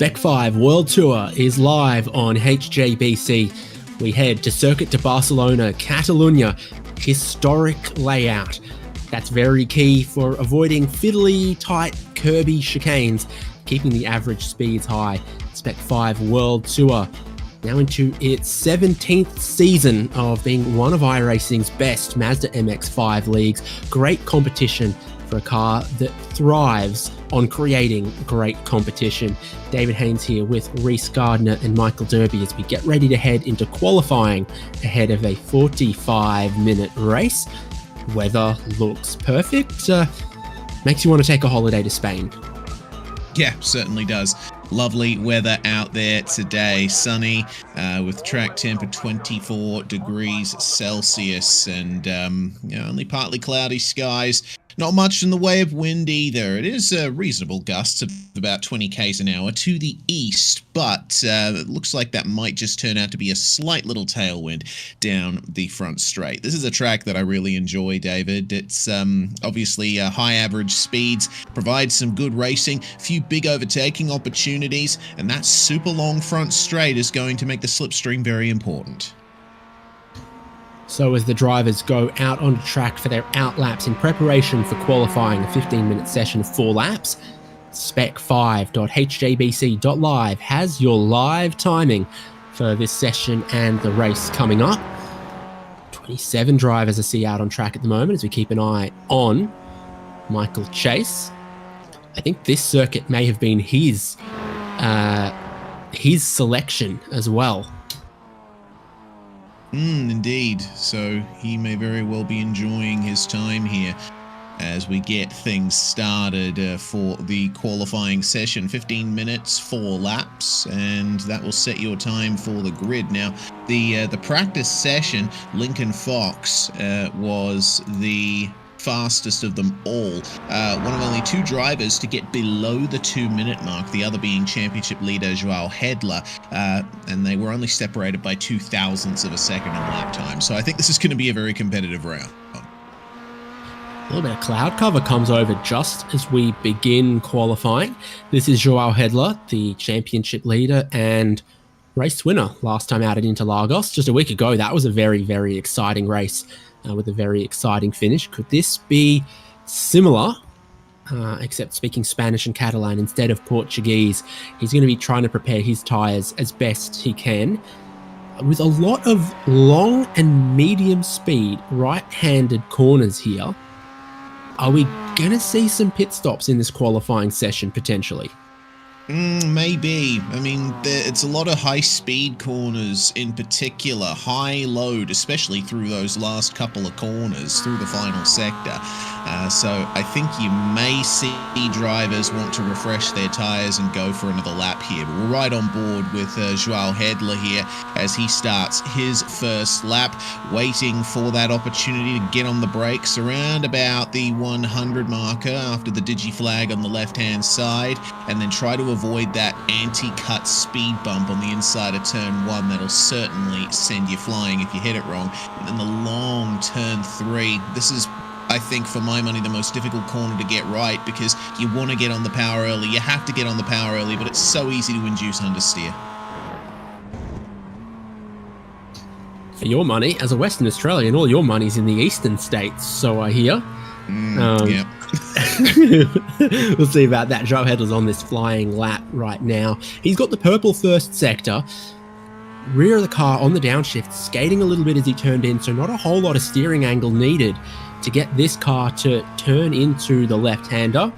Spec-5 World Tour is live on HJBC. We head to Circuit de Barcelona, Catalunya. Historic layout. That's very key for avoiding fiddly, tight, curby chicanes, keeping the average speeds high. Spec-5 World Tour, now into its 17th season of being one of iRacing's best Mazda MX-5 leagues. Great competition for a car that thrives on creating great competition. David Haynes here with Reese Gardner and Michael Derby as we get ready to head into qualifying ahead of a 45-minute race. Weather looks perfect. Makes you want to take a holiday to Spain. Yeah, certainly does. Lovely weather out there today. Sunny, with track temp at 24 degrees Celsius and only partly cloudy skies. Not much in the way of wind either. It is reasonable gusts of about 20 k's an hour to the east, but it looks like that might just turn out to be a slight little tailwind down the front straight. This is a track that I really enjoy, David. It's obviously high average speeds, provides some good racing, few big overtaking opportunities, and that super long front straight is going to make the slipstream very important. So as the drivers go out onto track for their out laps in preparation for qualifying, a 15-minute session of 4 laps, spec5.hjbc.live has your live timing for this session and the race coming up. 27 drivers I see out on track at the moment as we keep an eye on Michael Chase. I think this circuit may have been his selection as well. Indeed. So he may very well be enjoying his time here as we get things started for the qualifying session. 15 minutes, 4 laps, and that will set your time for the grid. Now, the practice session, Lincoln Fox was the fastest of them all. One of only 2 drivers to get below the 2-minute mark, the other being championship leader Joao Hedler, and they were only separated by 0.02 of a second in lap time. So I think this is going to be a very competitive round. A little bit of cloud cover comes over just as we begin qualifying. This is Joao Hedler, the championship leader and race winner last time out at Interlagos just a week ago. That was a very, very exciting race. With a very exciting finish. Could this be similar, except speaking Spanish and Catalan instead of Portuguese? He's going to be trying to prepare his tyres as best he can. With a lot of long and medium speed right-handed corners here, are we going to see some pit stops in this qualifying session potentially? Maybe. I mean, it's a lot of high-speed corners in particular, high load, especially through those last couple of corners, through the final sector. So I think you may see drivers want to refresh their tyres and go for another lap here. But we're right on board with Joao Hedler here as he starts his first lap, waiting for that opportunity to get on the brakes around about the 100 marker after the digi flag on the left-hand side, and then try to avoid that anti-cut speed bump on the inside of turn 1 that'll certainly send you flying if you hit it wrong. And then the long turn 3. This is, I think, for my money, the most difficult corner to get right because you want to get on the power early. You have to get on the power early, but it's so easy to induce understeer. For your money, as a Western Australian, all your money's in the eastern states, so I hear. Yeah. We'll see about that. Joao Hedler's on this flying lap right now. He's got the purple first sector. Rear of the car on the downshift, skating a little bit as he turned in, so not a whole lot of steering angle needed to get this car to turn into the left-hander.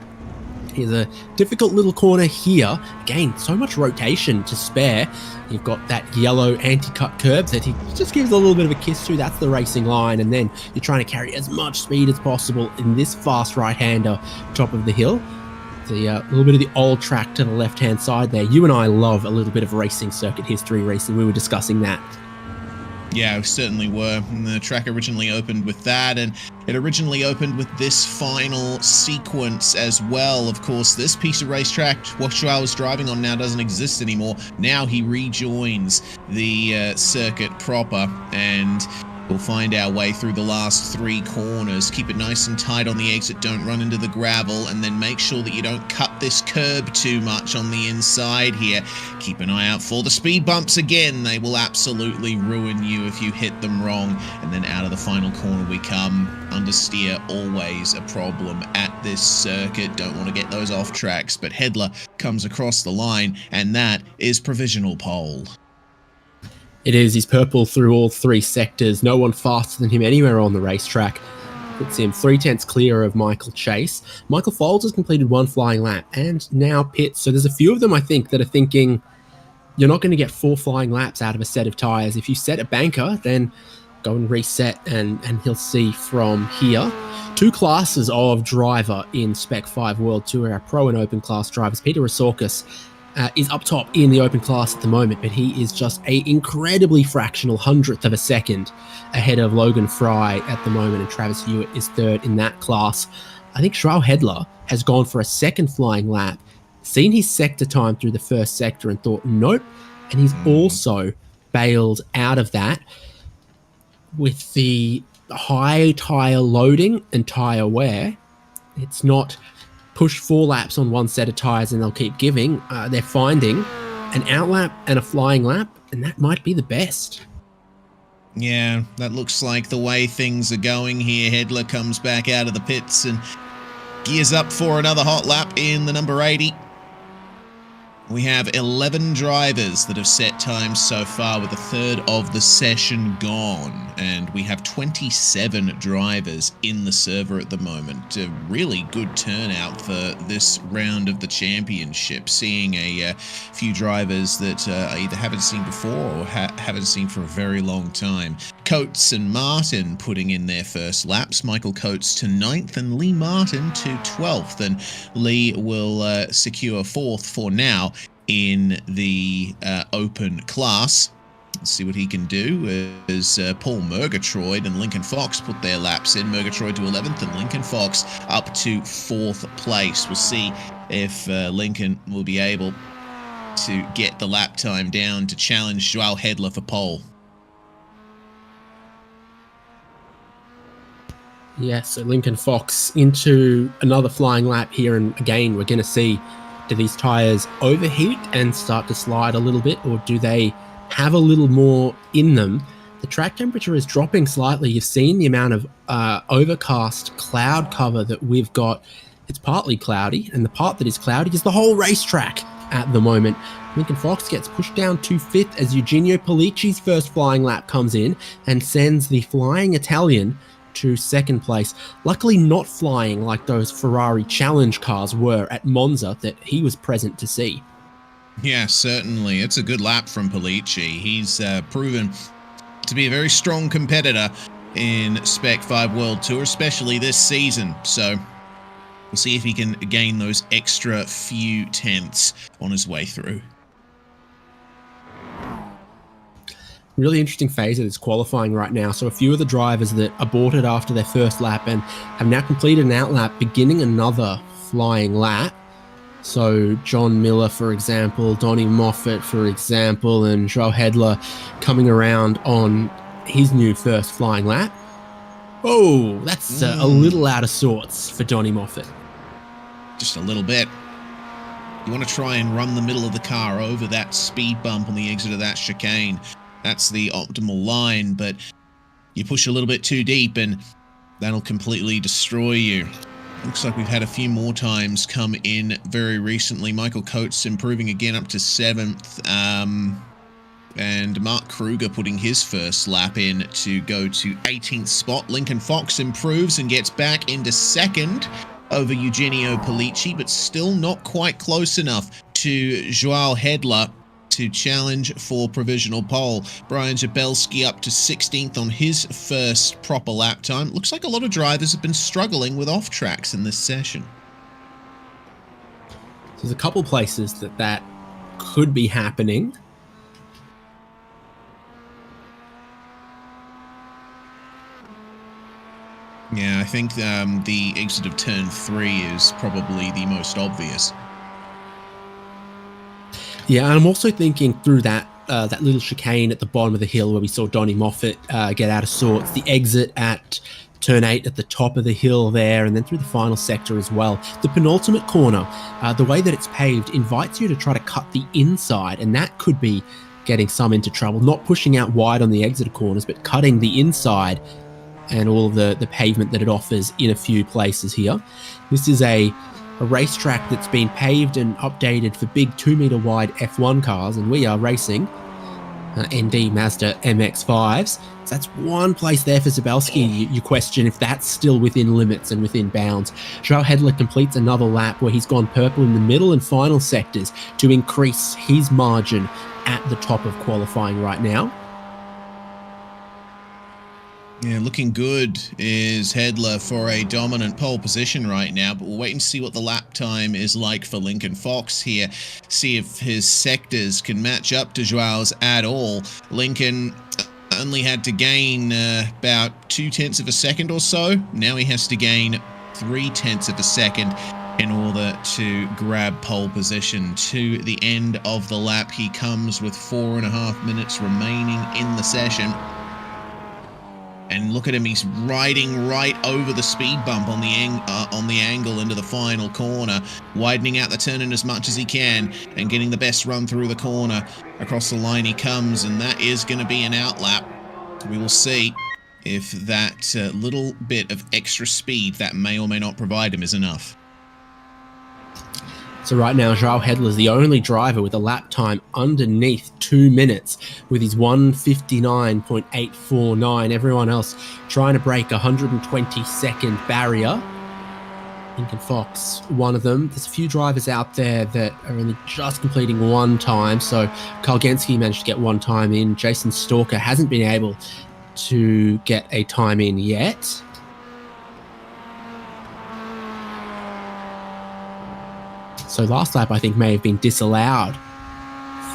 Here's a difficult little corner here. Again, so much rotation to spare. You've got that yellow anti-cut curb that he just gives a little bit of a kiss to. That's the racing line. And then you're trying to carry as much speed as possible in this fast right-hander top of the hill. The little bit of the old track to the left-hand side there. You and I love a little bit of racing circuit history recently. We were discussing that. Yeah, we certainly were. And the track originally opened with that, and it originally opened with this final sequence as well. Of course, this piece of racetrack, what Joao was driving on now, doesn't exist anymore. Now he rejoins the circuit proper, and we'll find our way through the last 3 corners. Keep it nice and tight on the exit, don't run into the gravel, and then make sure that you don't cut this curb too much on the inside here. Keep an eye out for the speed bumps again. They will absolutely ruin you if you hit them wrong. And then out of the final corner we come. Understeer, always a problem at this circuit. Don't want to get those off tracks, but Hedler comes across the line, and that is provisional pole. It is. He's purple through all three sectors. No one faster than him anywhere on the racetrack. Puts him 3/10 clear of Michael Chase. Michael Foles has completed one flying lap and now pits. So there's a few of them, I think, that are thinking you're not going to get 4 flying laps out of a set of tyres. If you set a banker, then go and reset, and he'll see from here. 2 classes of driver in Spec-5 World Tour, our pro and open class drivers. Peter Resorkis is up top in the open class at the moment, but he is just a incredibly fractional 100th of a second ahead of Logan Fry at the moment, and Travis Hewitt is third in that class. I think Joao Hedler has gone for a second flying lap, seen his sector time through the first sector and thought, nope, and he's also bailed out of that. With the high tyre loading and tyre wear, it's not push 4 laps on one set of tyres and they'll keep giving. They're finding an outlap and a flying lap, and that might be the best. Yeah, that looks like the way things are going here. Hedler comes back out of the pits and gears up for another hot lap in the number 80. We have 11 drivers that have set times so far, with a third of the session gone, and we have 27 drivers in the server at the moment. A really good turnout for this round of the championship, seeing a few drivers that I either haven't seen before or haven't seen for a very long time. Coates and Martin putting in their first laps. Michael Coates to 9th and Lee Martin to 12th, and Lee will secure 4th for now in the open class. Let's see what he can do as Paul Murgatroyd and Lincoln Fox put their laps in. Murgatroyd to 11th and Lincoln Fox up to 4th place. We'll see if Lincoln will be able to get the lap time down to challenge Joao Hedler for pole. Yes, so Lincoln Fox into another flying lap here, and again we're going to see, do these tyres overheat and start to slide a little bit, or do they have a little more in them? The track temperature is dropping slightly. You've seen the amount of overcast cloud cover that we've got. It's partly cloudy, and the part that is cloudy is the whole racetrack at the moment. Lincoln Fox gets pushed down to 5th as Eugenio Polici's first flying lap comes in and sends the flying Italian to 2nd place. Luckily not flying like those Ferrari challenge cars were at Monza that he was present to see. Yeah, certainly. It's a good lap from Polici. He's proven to be a very strong competitor in Spec-5 World Tour, especially this season. So we'll see if he can gain those extra few tenths on his way through. Really interesting phase of this qualifying right now. So a few of the drivers that aborted after their first lap and have now completed an outlap, beginning another flying lap. So John Miller, for example, Donnie Moffat, for example, and Joao Hedler coming around on his new first flying lap. Oh, that's a little out of sorts for Donnie Moffat. Just a little bit. You want to try and run the middle of the car over that speed bump on the exit of that chicane. That's the optimal line, but you push a little bit too deep and that'll completely destroy you. Looks like we've had a few more times come in very recently. Michael Coates improving again up to 7th. And Mark Kruger putting his first lap in to go to 18th spot. Lincoln Fox improves and gets back into 2nd over Eugenio Polici, but still not quite close enough to Joao Hedler to challenge for provisional pole. Brian Jabelski up to 16th on his first proper lap time. Looks like a lot of drivers have been struggling with off tracks in this session. There's a couple places that could be happening. Yeah, I think the exit of turn 3 is probably the most obvious. Yeah, and I'm also thinking through that little chicane at the bottom of the hill where we saw Donnie Moffat get out of sorts, the exit at turn 8 at the top of the hill there, and then through the final sector as well. The penultimate corner, the way that it's paved, invites you to try to cut the inside, and that could be getting some into trouble. Not pushing out wide on the exit corners, but cutting the inside and all of the pavement that it offers in a few places here. This is a racetrack that's been paved and updated for big 2-meter wide F1 cars, and we are racing ND Mazda MX-5s. So that's one place there for Zabelski. You question if that's still within limits and within bounds. Joao Hedler completes another lap where he's gone purple in the middle and final sectors to increase his margin at the top of qualifying right now. Yeah, looking good is Hedler for a dominant pole position right now, but we'll wait and see what the lap time is like for Lincoln Fox here. See if his sectors can match up to Joao's at all. Lincoln only had to gain about 0.2 of a second or so. Now he has to gain 0.3 of a second in order to grab pole position. To the end of the lap, he comes with 4.5 minutes remaining in the session. And look at him, he's riding right over the speed bump on the angle into the final corner, widening out the turn in as much as he can and getting the best run through the corner. Across the line he comes, and that is going to be an outlap. We will see if that little bit of extra speed that may or may not provide him is enough. So right now, Joao Hedler is the only driver with a lap time underneath 2 minutes with his 1:59.849. Everyone else trying to break a 120-second barrier. Lincoln Fox, one of them. There's a few drivers out there that are only just completing one time. So Kyle Genski managed to get one time in. Jason Stalker hasn't been able to get a time in yet. So last lap, I think, may have been disallowed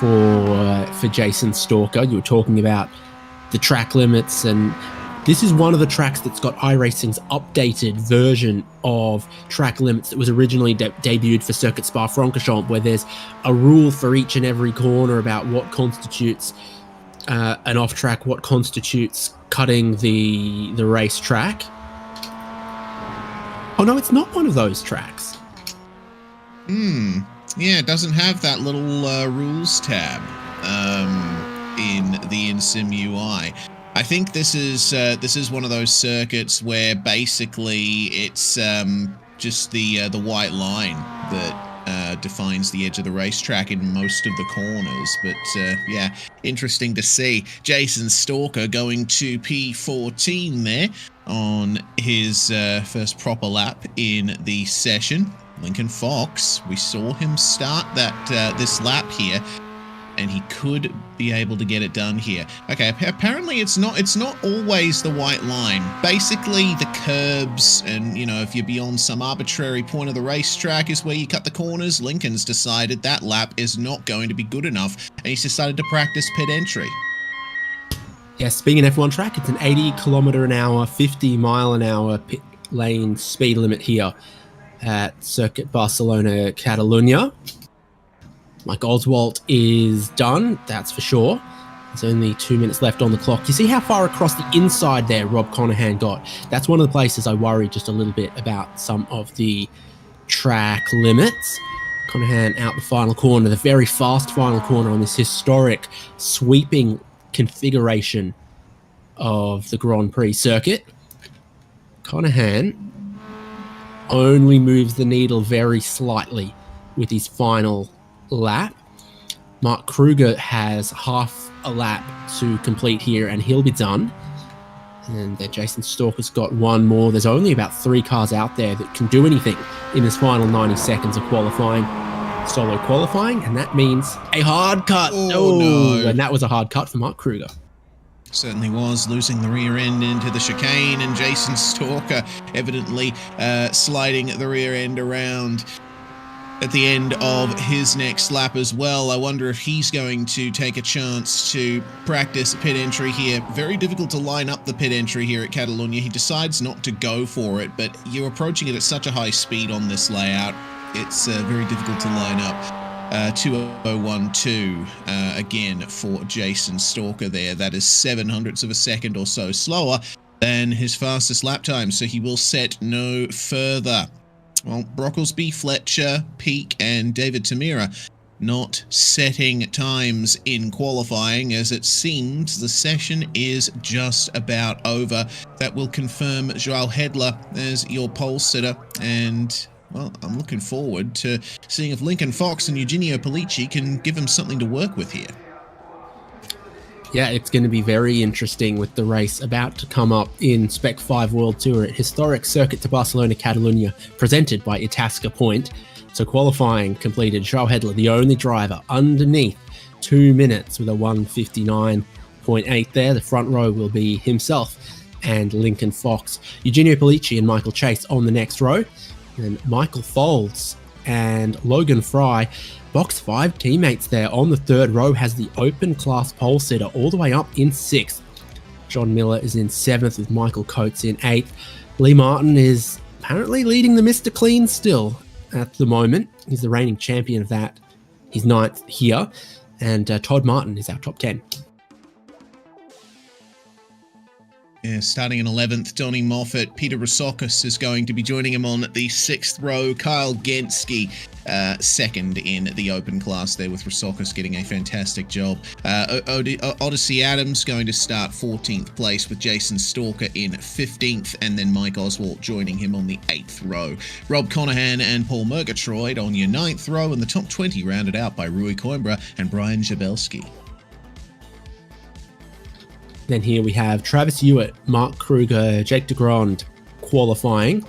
for Jason Stalker. You were talking about the track limits, and this is one of the tracks that's got iRacing's updated version of track limits that was originally debuted for Circuit Spa-Francorchamps, where there's a rule for each and every corner about what constitutes an off-track, what constitutes cutting the racetrack. Oh no, it's not one of those tracks. Yeah, it doesn't have that little rules tab in the InSim UI. I think this is one of those circuits where basically it's just the white line that defines the edge of the racetrack in most of the corners. But yeah, interesting to see. Jason Stalker going to P14 there on his first proper lap in the session. Lincoln Fox, we saw him start that this lap here, and he could be able to get it done here. Okay, apparently it's not always the white line. Basically, the curbs and, you know, if you're beyond some arbitrary point of the racetrack is where you cut the corners. Lincoln's decided that lap is not going to be good enough, and he's decided to practice pit entry. Yes, being an F1 track, it's an 80km/h, 50-mile-an-hour pit lane speed limit here at Circuit Barcelona, Catalunya. Mike Oswalt is done, that's for sure. There's only 2 minutes left on the clock. You see how far across the inside there Rob Conahan got? That's one of the places I worry just a little bit about some of the track limits. Conahan out the final corner, the very fast final corner on this historic sweeping configuration of the Grand Prix circuit. Conahan only moves the needle very slightly with his final lap. Mark Kruger has half a lap to complete here, and he'll be done. And then Jason Stalker's got one more. There's only about 3 cars out there that can do anything in this final 90 seconds of qualifying, solo qualifying, and that means a hard cut. Oh no. And that was a hard cut for Mark Kruger. Certainly was, losing the rear end into the chicane, and Jason Stalker evidently sliding the rear end around at the end of his next lap as well. I wonder if he's going to take a chance to practice pit entry here. Very difficult to line up the pit entry here at Catalunya. He decides not to go for it, but you're approaching it at such a high speed on this layout. It's very difficult to line up. 2012 again for Jason Stalker there. That is 0.07 of a second or so slower than his fastest lap time, so he will set no further. Well, Brocklesby, Fletcher, Peak, and David Tamira not setting times in qualifying, as it seems the session is just about over. That will confirm Joao Hedler as your pole sitter, and well, I'm looking forward to seeing if Lincoln Fox and Eugenio Polici can give him something to work with here. Yeah, it's going to be very interesting with the race about to come up in Spec-5 World Tour at historic Circuit de Barcelona, Catalunya, presented by Itasca Point. So qualifying completed, Joao Hedler, the only driver underneath 2 minutes with a 1:59.8 there. The front row will be himself and Lincoln Fox. Eugenio Polici and Michael Chase on the next row. And Michael Folds and Logan Fry, Box 5 teammates there on the third row, has the open class pole sitter all the way up in 6th. John Miller is in 7th with Michael Coates in 8th. Lee Martin is apparently leading the Mr. Clean still at the moment. He's the reigning champion of that. He's 9th here. And Todd Martin is our top 10. Yeah, starting in 11th, Donnie Moffat. Peter Rasokis is going to be joining him on the 6th row. Kyle Genski, second in the open class there, with Rasokis getting a fantastic job. Odyssey Adams going to start 14th place with Jason Stalker in 15th, and then Mike Oswald joining him on the 8th row. Rob Conahan and Paul Murgatroyd on your 9th row, and the top 20 rounded out by Rui Coimbra and Brian Jabelski. Then here we have Travis Hewitt, Mark Kruger, Jake DeGrand qualifying.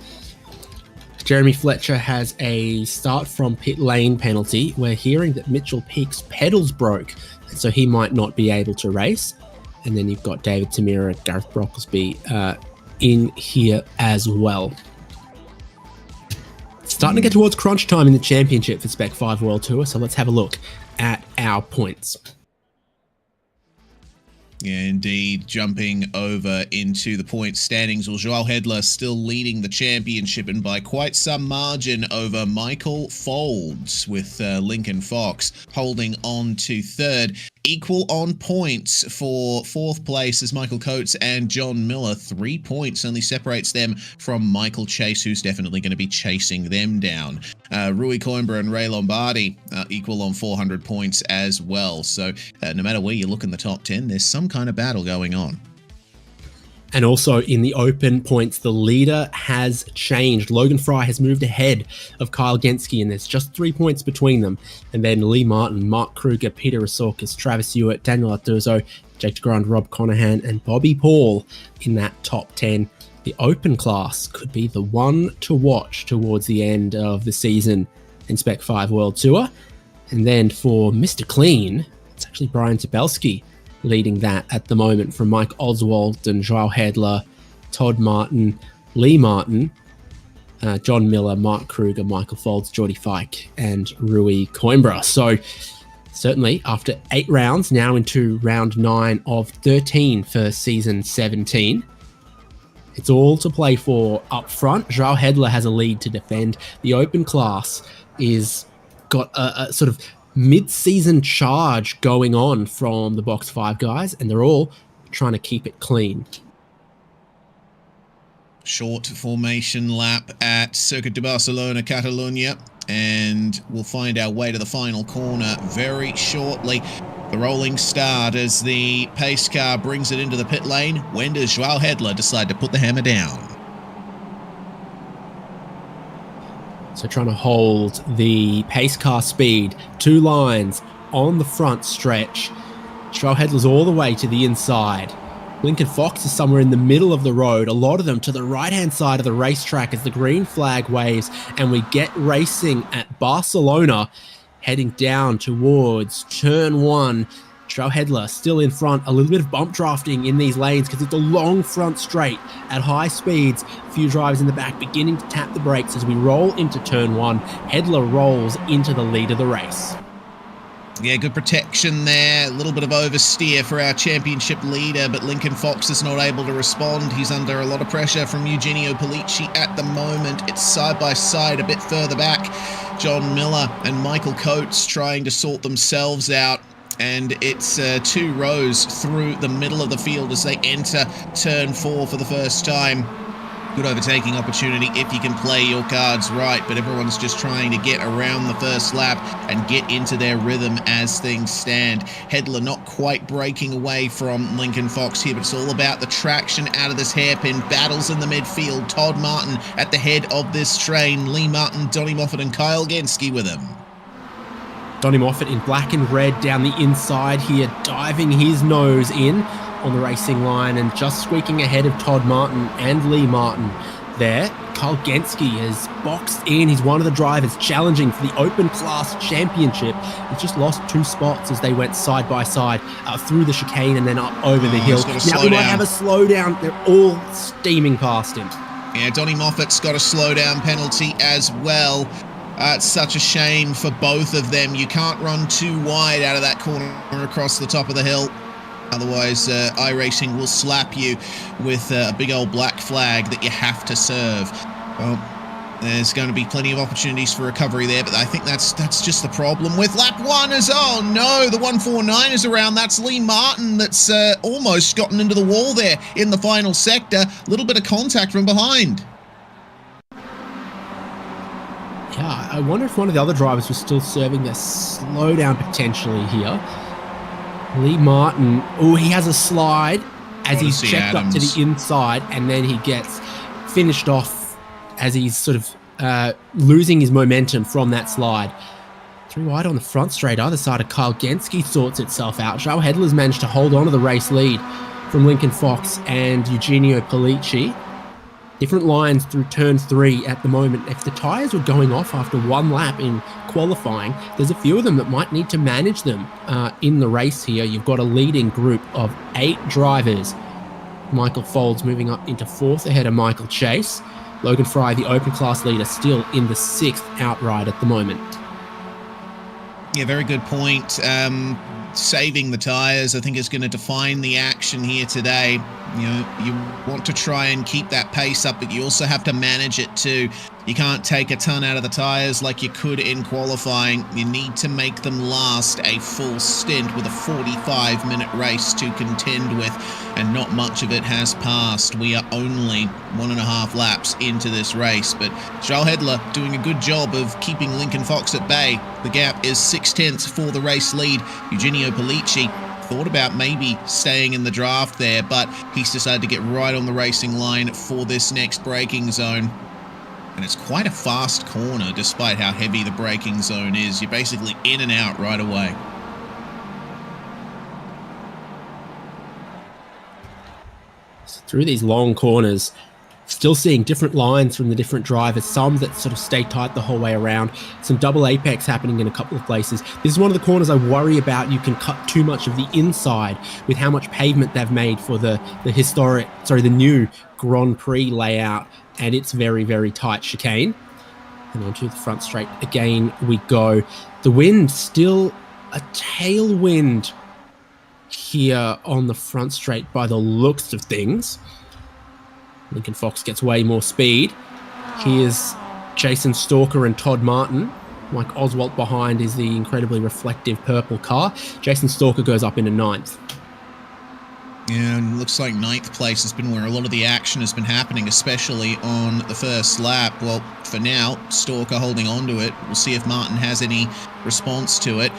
Jeremy Fletcher has a start from pit lane penalty. We're hearing that Mitchell Peak's pedals broke, so he might not be able to race. And then you've got David Tamira, Gareth Brocklesby in here as well. Starting to get towards crunch time in the championship for Spec-5 World Tour, so let's have a look at our points. Yeah, indeed. Jumping over into the point standings, well, Joao Hedler still leading the championship, and by quite some margin over Michael Folds, with Lincoln Fox holding on to 3rd. Equal on points for 4th place as Michael Coates and John Miller. 3 points only separates them from Michael Chase, who's definitely going to be chasing them down. Rui Coimbra and Ray Lombardi equal on 400 points as well. So no matter where you look in the top 10, there's some kind of battle going on. And also in the open points, the leader has changed. Logan Fry has moved ahead of Kyle Genski, and there's just 3 points between them. And then Lee Martin, Mark Kruger, Peter Rasokis, Travis Hewitt, Daniel Artuzo, Jake DeGrand, Rob Conahan, and Bobby Paul in that top 10. The open class could be the one to watch towards the end of the season in Spec-5 World Tour. And then for Mr. Clean, it's actually Brian Tabelski leading that at the moment, from Mike Oswald and Joao Hedler, Todd Martin, Lee Martin, John Miller, Mark Kruger, Michael Folds, Geordie Fike, and Rui Coimbra. So certainly after 8 rounds, now into round 9 of 13 for season 17, it's all to play for up front. Joao Hedler has a lead to defend. The open class is got a sort of mid-season charge going on from the Box 5 guys, and they're all trying to keep it clean. Short formation lap at Circuit de Barcelona, Catalunya, and we'll find our way to the final corner very shortly. The rolling start as the pace car brings it into the pit lane. When does Joao Hedler decide to put the hammer down? So trying to hold the pace car speed, 2 lines on the front stretch. Joao Hedler's all the way to the inside. Lincoln Fox is somewhere in the middle of the road, a lot of them to the right-hand side of the racetrack as the green flag waves, and we get racing at Barcelona, heading down towards turn 1. Joao Hedler still in front, a little bit of bump drafting in these lanes because it's a long front straight at high speeds. A few drivers in the back beginning to tap the brakes as we roll into turn 1. Hedler rolls into the lead of the race. Yeah, good protection there. A little bit of oversteer for our championship leader, but Lincoln Fox is not able to respond. He's under a lot of pressure from Eugenio Polici at the moment. It's side by side a bit further back. John Miller and Michael Coates trying to sort themselves out and it's 2 rows through the middle of the field as they enter turn 4 for the first time. Good overtaking opportunity if you can play your cards right, but everyone's just trying to get around the first lap and get into their rhythm as things stand. Hedler not quite breaking away from Lincoln Fox here, but it's all about the traction out of this hairpin. Battles in the midfield. Todd Martin at the head of this train. Lee Martin, Donnie Moffat and Kyle Genske with him. Donnie Moffat in black and red down the inside here, diving his nose in on the racing line and just squeaking ahead of Todd Martin and Lee Martin there. Kyle Genske has boxed in. He's one of the drivers challenging for the Open Class Championship. He's just lost 2 spots as they went side by side through the chicane and then up over the hill. Now we might have a slowdown. They're all steaming past him. Yeah, Donnie Moffat's got a slowdown penalty as well. It's such a shame for both of them. You can't run too wide out of that corner across the top of the hill. Otherwise, iRacing will slap you with a big old black flag that you have to serve. Well, there's going to be plenty of opportunities for recovery there, but I think that's just the problem with lap 1 as, oh no, the 149 is around. That's Lee Martin that's almost gotten into the wall there in the final sector. A little bit of contact from behind. Yeah, I wonder if one of the other drivers was still serving their slowdown potentially here. Lee Martin, oh, he has a slide as he's checked up to the inside, and then he gets finished off as he's sort of losing his momentum from that slide. 3 wide on the front straight, either side of Kyle Genske sorts itself out. João Hedler's managed to hold on to the race lead from Lincoln Fox and Eugenio Pellicci. Different lines through turn 3 at the moment. If the tyres were going off after 1 lap in qualifying, there's a few of them that might need to manage them in the race here. You've got a leading group of 8 drivers. Michael Folds moving up into 4th ahead of Michael Chase. Logan Fry, the open class leader, still in the 6th outright at the moment. Yeah, very good point. Saving the tyres, I think, is going to define the action here today. You know, you want to try and keep that pace up, but you also have to manage it too. You can't take a ton out of the tyres like you could in qualifying. You need to make them last a full stint with a 45-minute race to contend with, and not much of it has passed. We are only 1.5 laps into this race, but João Hedler doing a good job of keeping Lincoln Fox at bay. The gap is 0.6 for the race lead. Eugenio Pellicci thought about maybe staying in the draft there, but he's decided to get right on the racing line for this next braking zone. And it's quite a fast corner despite how heavy the braking zone is. You're basically in and out right away. So through these long corners, still seeing different lines from the different drivers, some that sort of stay tight the whole way around, some double apex happening in a couple of places. This is one of the corners I worry about. You can cut too much of the inside with how much pavement they've made for the new Grand Prix layout, and it's very, very tight chicane. And onto the front straight again we go. The wind, still a tailwind here on the front straight by the looks of things. Lincoln Fox gets way more speed. Here's Jason Stalker and Todd Martin. Mike Oswalt behind is the incredibly reflective purple car. Jason Stalker goes up into 9th. Yeah, and looks like 9th place has been where a lot of the action has been happening, especially on the first lap. Well, for now, Stalker holding on to it. We'll see if Martin has any response to it.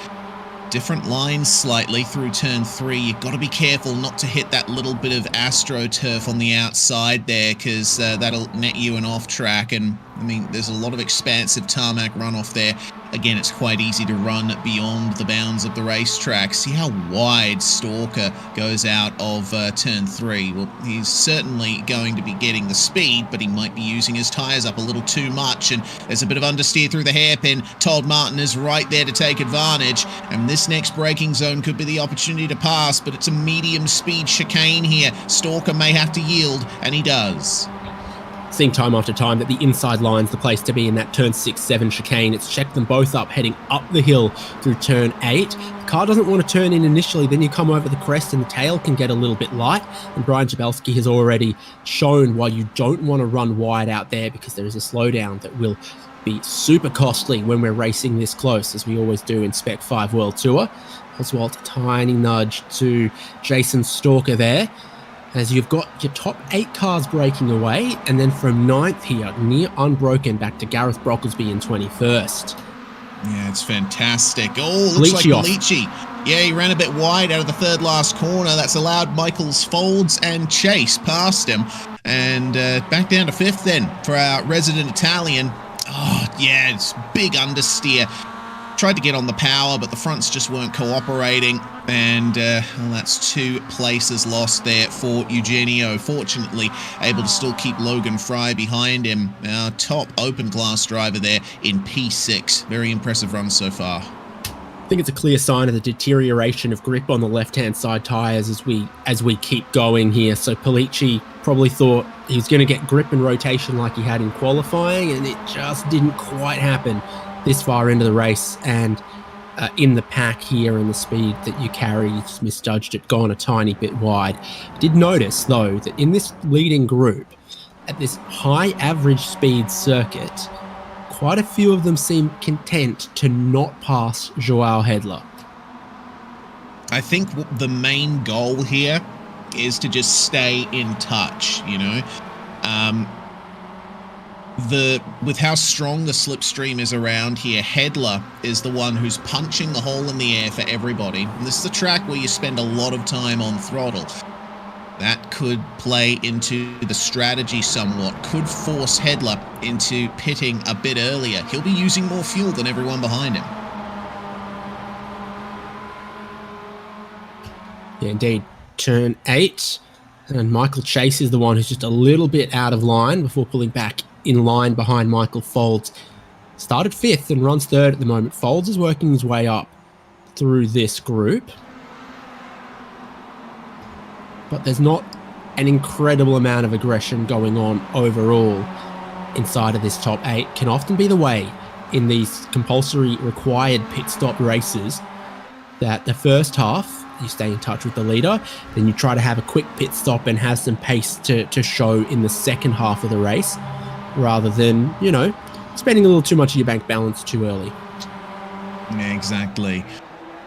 Different lines slightly through turn 3. You've got to be careful not to hit that little bit of AstroTurf on the outside there, because that'll net you an off track. And I mean, there's a lot of expansive tarmac runoff there. Again, it's quite easy to run beyond the bounds of the racetrack. See how wide Stalker goes out of turn 3. Well, he's certainly going to be getting the speed, but he might be using his tyres up a little too much, and there's a bit of understeer through the hairpin. Todd Martin is right there to take advantage, and this next braking zone could be the opportunity to pass, but it's a medium speed chicane here. Stalker may have to yield, and he does. Seeing time after time that the inside line's the place to be in that turn 6-7 chicane. It's checked them both up, heading up the hill through turn 8. The car doesn't want to turn in initially, then you come over the crest and the tail can get a little bit light. And Brian Jabelski has already shown why you don't want to run wide out there, because there is a slowdown that will be super costly when we're racing this close, as we always do in Spec-5 World Tour. Oswald, a tiny nudge to Jason Stalker there, as you've got your top 8 cars breaking away, and then from 9th here, near unbroken, back to Gareth Brocklesby in 21st. Yeah, it's fantastic. Oh, looks like Polici. Yeah, he ran a bit wide out of the third last corner. That's allowed Michael's Folds and Chase past him. And back down to 5th then for our resident Italian. Oh, yeah, it's big understeer. Tried to get on the power, but the fronts just weren't cooperating. And well, that's 2 places lost there for Eugenio. Fortunately, able to still keep Logan Fry behind him. Our top open class driver there in P6. Very impressive run so far. I think it's a clear sign of the deterioration of grip on the left-hand side tyres as we keep going here. So Polici probably thought he was going to get grip and rotation like he had in qualifying, and it just didn't quite happen this far into the race. And in the pack here and the speed that you carry, you just misjudged it, gone a tiny bit wide. Did notice, though, that in this leading group, at this high average speed circuit, quite a few of them seem content to not pass Joao Hedler. I think the main goal here is to just stay in touch, you know. With how strong the slipstream is around here, Hedler is the one who's punching the hole in the air for everybody. And this is a track where you spend a lot of time on throttle. That could play into the strategy somewhat, could force Hedler into pitting a bit earlier. He'll be using more fuel than everyone behind him. Yeah, indeed. Turn 8, and Michael Chase is the one who's just a little bit out of line before pulling back in line behind Michael Folds. Started 5th and runs 3rd at the moment. Folds is working his way up through this group, but there's not an incredible amount of aggression going on overall inside of this top 8. Can often be the way in these compulsory required pit stop races, that the first half you stay in touch with the leader, then you try to have a quick pit stop and have some pace to show in the second half of the race, rather than, you know, spending a little too much of your bank balance too early. Yeah, exactly.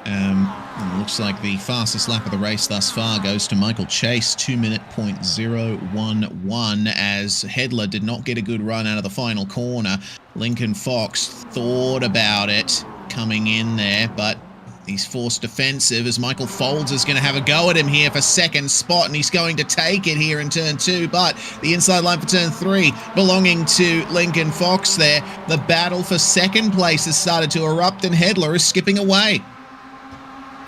It looks like the fastest lap of the race thus far goes to Michael Chase, 2-minute .011, as Hedler did not get a good run out of the final corner. Lincoln Fox thought about it coming in there, but he's forced defensive as Michael Folds is going to have a go at him here for second spot, and he's going to take it here in turn 2, but the inside line for turn 3 belonging to Lincoln Fox there. The battle for second place has started to erupt, and Hedler is skipping away.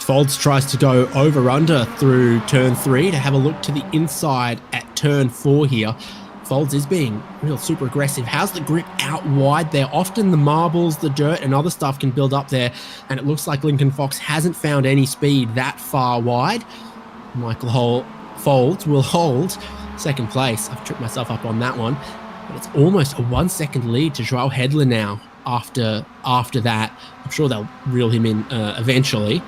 Folds tries to go over-under through turn 3 to have a look to the inside at turn 4 here. Folds is being real super aggressive. How's the grip out wide there? Often the marbles, the dirt and other stuff can build up there, and it looks like Lincoln Fox hasn't found any speed that far wide. Michael Folds will hold second place. I've tripped myself up on that one, but it's almost a 1-second lead to Joao Hedler now after that. I'm sure they'll reel him in eventually.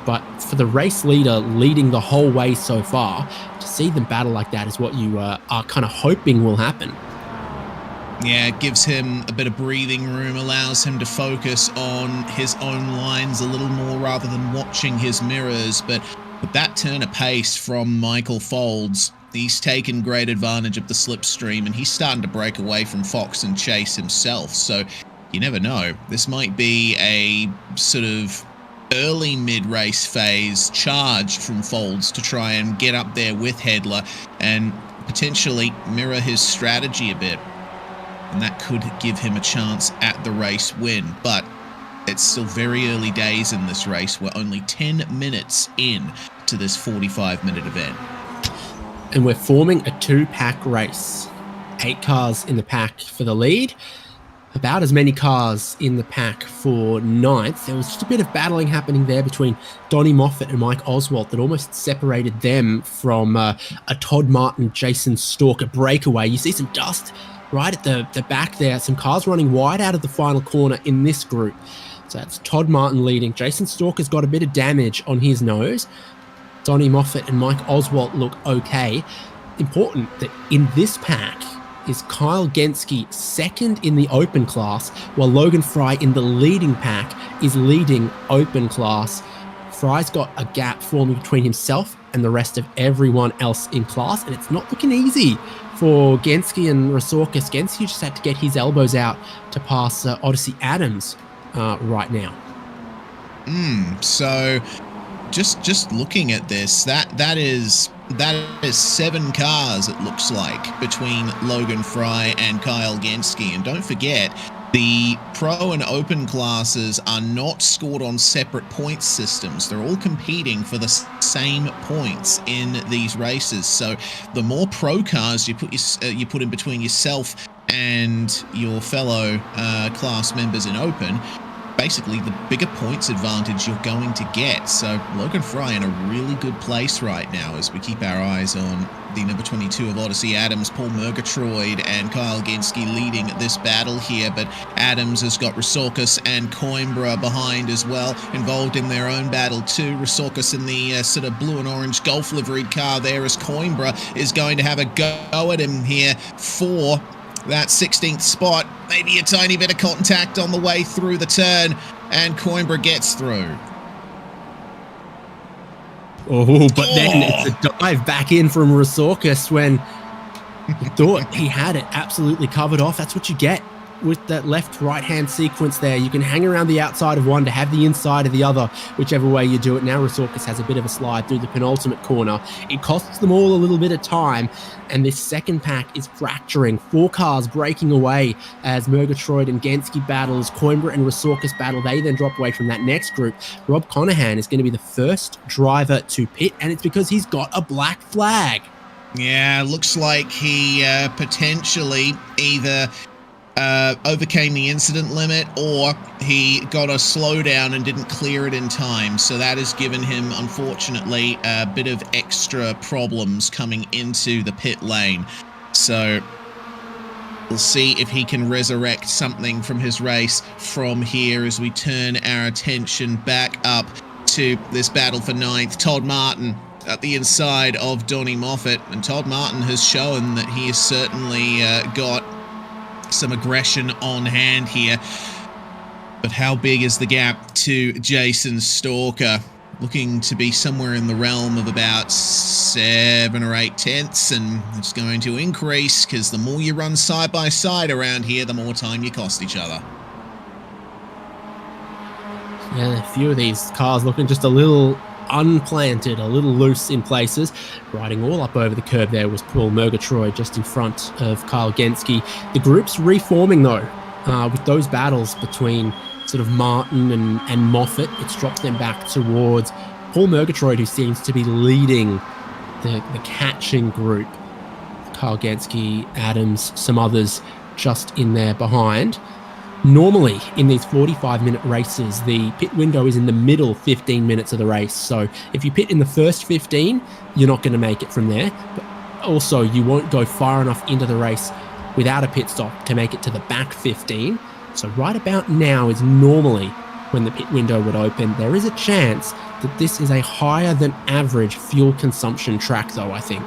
But for the race leader leading the whole way so far, to see them battle like that is what you are kind of hoping will happen. Yeah, it gives him a bit of breathing room, allows him to focus on his own lines a little more rather than watching his mirrors. But with that turn of pace from Michael Folds, he's taken great advantage of the slipstream, and he's starting to break away from Fox and Chase himself. So you never know. This might be a sort of early mid-race phase charge from Folds to try and get up there with Hedler and potentially mirror his strategy a bit. And that could give him a chance at the race win. But it's still very early days in this race. We're only 10 minutes in to this 45-minute event. And we're forming a 2-pack race. 8 cars in the pack for the lead. About as many cars in the pack for 9th. There was just a bit of battling happening there between Donnie Moffat and Mike Oswald that almost separated them from a Todd Martin, Jason Stalker breakaway. You see some dust right at the back there. Some cars running wide out of the final corner in this group. So that's Todd Martin leading. Jason Stalker's got a bit of damage on his nose. Donnie Moffat and Mike Oswald look okay. Important that in this pack, is Kyle Genske second in the open class, while Logan Fry in the leading pack is leading open class. Fry's got a gap forming between himself and the rest of everyone else in class, and it's not looking easy for Genske and Resorkis. Genske just had to get his elbows out to pass Odyssey Adams right now. So just looking at this, that is 7 cars, it looks like, between Logan Fry and Kyle Genske. And don't forget, the pro and open classes are not scored on separate point systems. They're all competing for the same points in these races. So the more pro cars you put in between yourself and your fellow class members in open, basically the bigger points advantage you're going to get. So Logan Fry in a really good place right now as we keep our eyes on the number 22 of Odyssey Adams, Paul Murgatroyd, and Kyle Genske leading this battle here. But Adams has got Resorkis and Coimbra behind as well, involved in their own battle too. Resorkis in the sort of blue and orange Golf liveried car there, as Coimbra is going to have a go at him here for that 16th spot. Maybe a tiny bit of contact on the way through the turn, and Coimbra gets through. Oh, but then it's a dive back in from Resorkis when you thought he had it absolutely covered off. That's what you get with that left-right-hand sequence there. You can hang around the outside of one to have the inside of the other, whichever way you do it. Now Resorkis has a bit of a slide through the penultimate corner. It costs them all a little bit of time, and this second pack is fracturing. 4 cars breaking away as Murgatroyd and Genske battles, Coimbra and Resorkis battle. They then drop away from that next group. Rob Conahan is going to be the first driver to pit, and it's because he's got a black flag. Yeah, looks like he potentially either overcame the incident limit, or he got a slowdown and didn't clear it in time. So that has given him, unfortunately, a bit of extra problems coming into the pit lane. So we'll see if he can resurrect something from his race from here as we turn our attention back up to this battle for 9th. Todd Martin at the inside of Donnie Moffat, and Todd Martin has shown that he has certainly got some aggression on hand here. But how big is the gap to Jason Stalker? Looking to be somewhere in the realm of about 7 or 8 tenths, and it's going to increase because the more you run side by side around here, the more time you cost each other. Yeah, a few of these cars looking just a little unplanted, a little loose in places. Riding all up over the curb there was Paul Murgatroyd just in front of Kyle Genske. The group's reforming though, with those battles between sort of Martin and Moffat. It's dropped them back towards Paul Murgatroyd, who seems to be leading the catching group. Kyle Genske, Adams, some others just in there behind. Normally, in these 45-minute races, the pit window is in the middle 15 minutes of the race. So if you pit in the first 15, you're not going to make it from there. But also, you won't go far enough into the race without a pit stop to make it to the back 15. So right about now is normally when the pit window would open. There is a chance that this is a higher than average fuel consumption track, though, I think.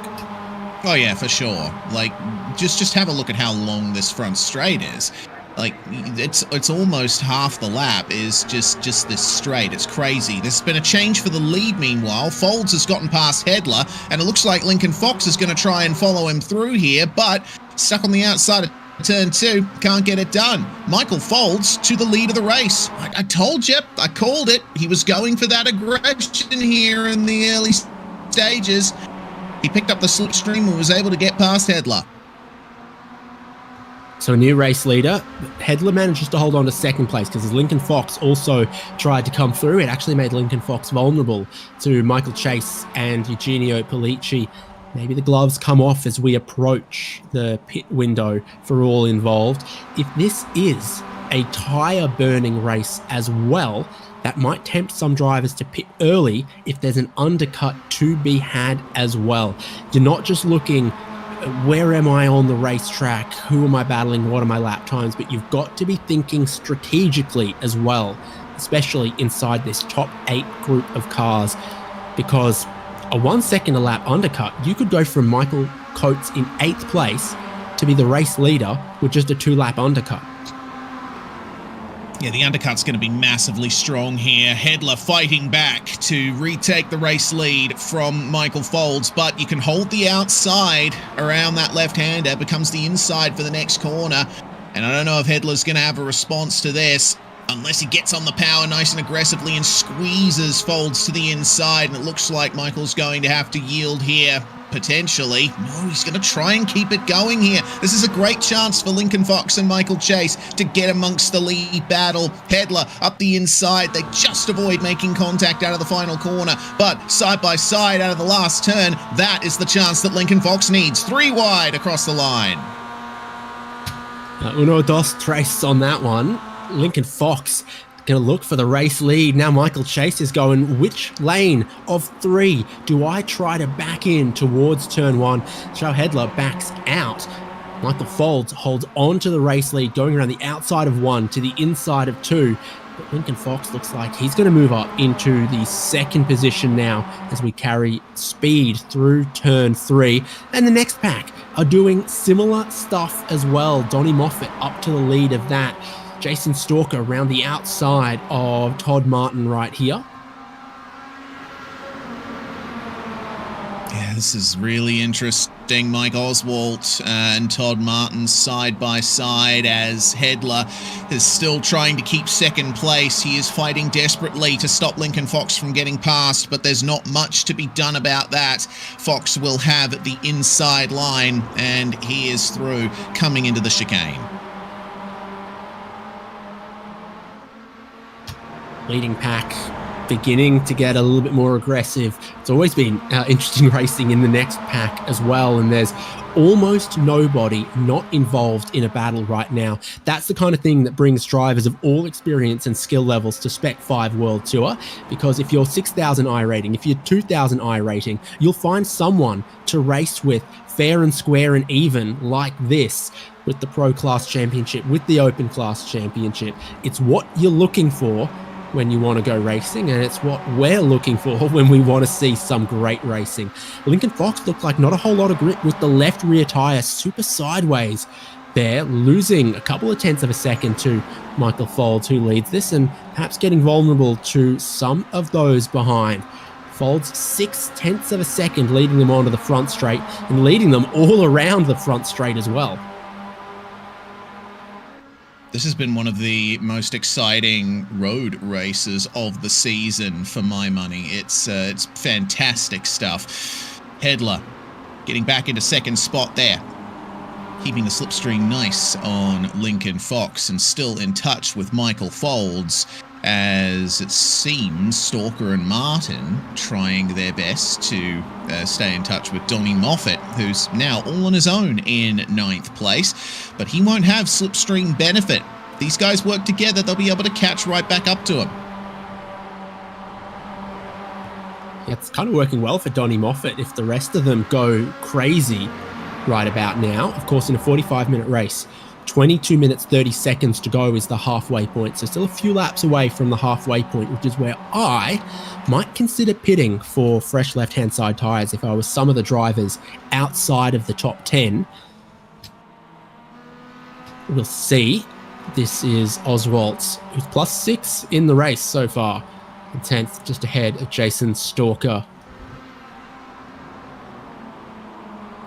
Oh, yeah, for sure. Like, just have a look at how long this front straight is. Like, it's almost half the lap is just this straight. It's crazy. There's been a change for the lead meanwhile. Folds has gotten past Hedler, and it looks like Lincoln Fox is going to try and follow him through here, but stuck on the outside of turn 2, can't get it done. Michael Folds to the lead of the race. I told you, I called it. He was going for that aggression here in the early stages. He picked up the slipstream and was able to get past Hedler. So a new race leader. Hedler manages to hold on to second place because Lincoln Fox also tried to come through. It actually made Lincoln Fox vulnerable to Michael Chase and Eugenio Polici. Maybe the gloves come off as we approach the pit window for all involved. If this is a tyre burning race as well, that might tempt some drivers to pit early if there's an undercut to be had as well. You're not just looking, where am I on the racetrack? Who am I battling? What are my lap times? But you've got to be thinking strategically as well, especially inside this top 8 group of cars, because a 1 second a lap undercut, you could go from Michael Coates in 8th place to be the race leader with just a 2-lap undercut. Yeah, the undercut's going to be massively strong here. Hedler fighting back to retake the race lead from Michael Folds, but you can hold the outside around that left-hander, becomes the inside for the next corner. And I don't know if Hedler's going to have a response to this, unless he gets on the power nice and aggressively and squeezes Folds to the inside. And it looks like Michael's going to have to yield here. Potentially. No, he's going to try and keep it going here. This is a great chance for Lincoln Fox and Michael Chase to get amongst the lead battle. Hedler up the inside. They just avoid making contact out of the final corner, but side by side out of the last turn, that is the chance that Lincoln Fox needs. 3 wide across the line. Uno, dos, tres on that one. Lincoln Fox going to look for the race lead. Now Michael Chase is going, which lane of 3 do I try to back in towards turn 1? Joe Hedler backs out. Michael Folds holds on to the race lead, going around the outside of 1 to the inside of 2. But Lincoln Fox looks like he's going to move up into the second position now as we carry speed through turn 3. And the next pack are doing similar stuff as well. Donnie Moffat up to the lead of that. Jason Stalker around the outside of Todd Martin right here. Yeah, this is really interesting. Mike Oswalt and Todd Martin side by side as Hedler is still trying to keep second place. He is fighting desperately to stop Lincoln Fox from getting past, but there's not much to be done about that. Fox will have the inside line, and he is through, coming into the chicane. Leading pack beginning to get a little bit more aggressive. It's always been interesting racing in the next pack as well, and there's almost nobody not involved in a battle right now. That's the kind of thing that brings drivers of all experience and skill levels to Spec-5 World Tour, because if you're 6,000 I rating, if you're 2,000 I rating, you'll find someone to race with fair and square and even like this, with the Pro Class Championship, with the Open Class Championship. It's what you're looking for when you want to go racing, and it's what we're looking for when we want to see some great racing. Lincoln Fox looked like not a whole lot of grip with the left rear tire super sideways there, losing a couple of tenths of a second to Michael Folds, who leads this, and perhaps getting vulnerable to some of those behind. Folds 6 tenths of a second, leading them onto the front straight and leading them all around the front straight as well. This has been one of the most exciting road races of the season for my money. It's fantastic stuff. Hedler getting back into second spot there, keeping the slipstream nice on Lincoln Fox, and still in touch with Michael Folds, as it seems Stalker and Martin trying their best to stay in touch with Donnie Moffat, who's now all on his own in 9th place, but he won't have slipstream benefit. These guys work together, they'll be able to catch right back up to him. It's kind of working well for Donnie Moffat if the rest of them go crazy right about now. Of course, in a 45-minute race, 22 minutes 30 seconds to go is the halfway point, so still a few laps away from the halfway point, which is where I might consider pitting for fresh left-hand side tyres if I was some of the drivers outside of the top 10. We'll see. This is Oswalt, who's +6 in the race so far, and 10th just ahead of Jason Stalker.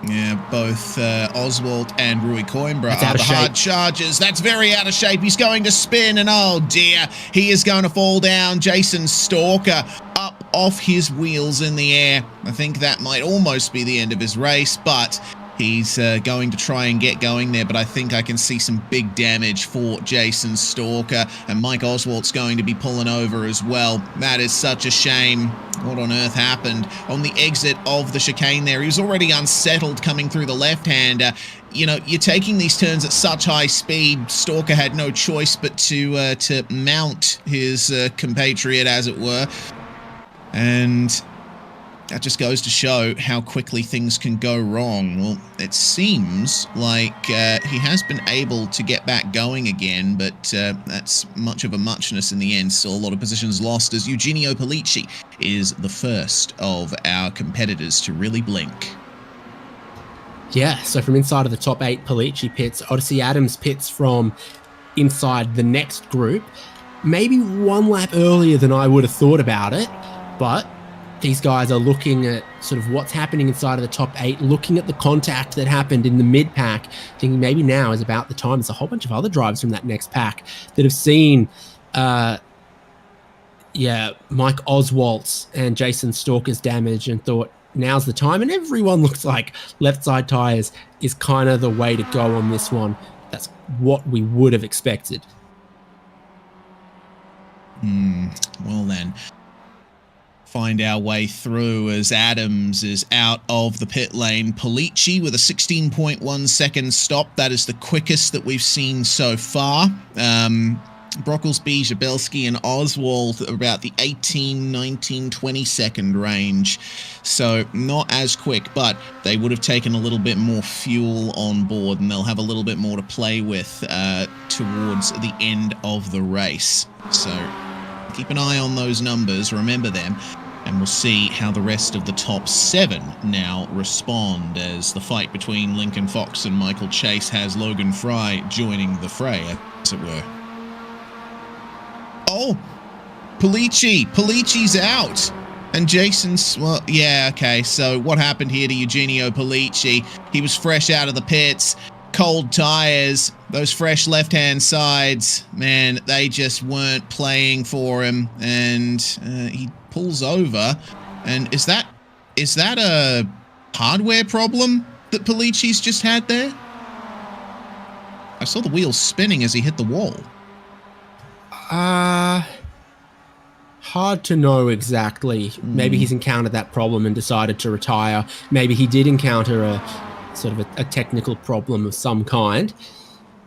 Yeah, both Oswalt and Rui Coimbra are the shape. hard chargers. That's very out of shape. He's going to spin, and oh dear, he is going to fall down. Jason Stalker up off his wheels in the air. I think that might almost be the end of his race, but he's going to try and get going there, but I think I can see some big damage for Jason Stalker, and Mike Oswalt's going to be pulling over as well. That is such a shame. What on earth happened on the exit of the chicane there? He was already unsettled coming through the left-hander. You know, you're taking these turns at such high speed. Stalker had no choice but to mount his compatriot, as it were, and that just goes to show how quickly things can go wrong. Well, it seems like he has been able to get back going again, but that's much of a muchness in the end. Still a lot of positions lost, as Eugenio Pellicci is the first of our competitors to really blink. Yeah, so from inside of the top 8, Polici pits. Odyssey Adams pits from inside the next group. Maybe one lap earlier than I would have thought about it, but these guys are looking at sort of what's happening inside of the top 8, looking at the contact that happened in the mid-pack, thinking maybe now is about the time. There's a whole bunch of other drivers from that next pack that have seen Mike Oswalt's and Jason Stalker's damage and thought, now's the time. And everyone looks like left side tyres is kind of the way to go on this one. That's what we would have expected. Well then, find our way through as Adams is out of the pit lane. Polici with a 16.1 second stop. That is the quickest that we've seen so far. Brocklesby, Jabelski, and Oswald are about the 18, 19, 20 second range. So not as quick, but they would have taken a little bit more fuel on board and they'll have a little bit more to play with towards the end of the race. So keep an eye on those numbers, remember them, and we'll see how the rest of the top 7 now respond as the fight between Lincoln Fox and Michael Chase has Logan Fry joining the fray, as it were. Oh, Polici's out. And Jason's, well, yeah, okay. So what happened here to Eugenio Polici? He was fresh out of the pits, cold tires, those fresh left-hand sides, man, they just weren't playing for him. And he pulls over. And is that a hardware problem that Polici's just had there? I saw the wheels spinning as he hit the wall. Hard to know exactly. Maybe he's encountered that problem and decided to retire. Maybe he did encounter a sort of a technical problem of some kind.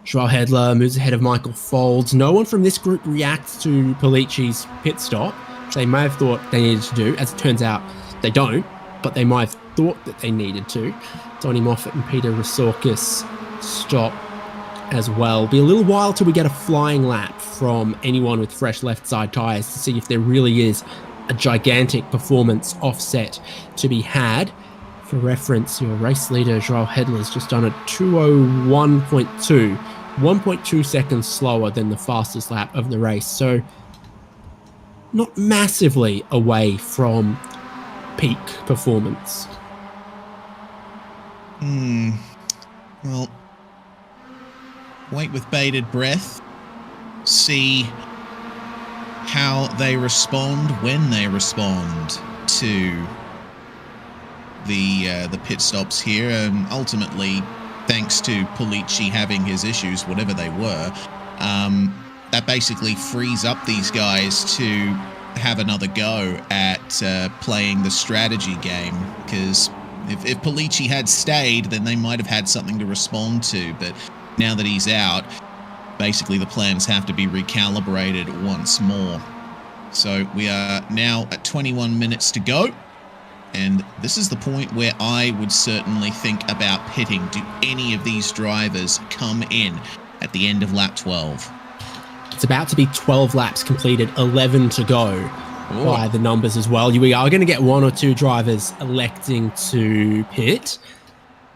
Joao Hedler moves ahead of Michael Folds. No one from this group reacts to Polici's pit stop, which they may have thought they needed to do. As it turns out, they don't, but they might have thought that they needed to. Donnie Moffat and Peter Resorkis stop as well. Be a little while till we get a flying lap from anyone with fresh left side tyres to see if there really is a gigantic performance offset to be had. For reference, your race leader Joao Hedler's just done a 2:01.2, 1.2 seconds slower than the fastest lap of the race, so not massively away from peak performance. Well, wait with bated breath, see how they respond when they respond to the pit stops here, and ultimately, thanks to Polici having his issues, whatever they were, that basically frees up these guys to have another go at playing the strategy game, because if Polici had stayed, then they might have had something to respond to, but now that he's out, basically the plans have to be recalibrated once more. So we are now at 21 minutes to go, and this is the point where I would certainly think about pitting. Do any of these drivers come in at the end of lap 12? It's about to be 12 laps completed, 11 to go by the numbers as well. We are going to get one or two drivers electing to pit.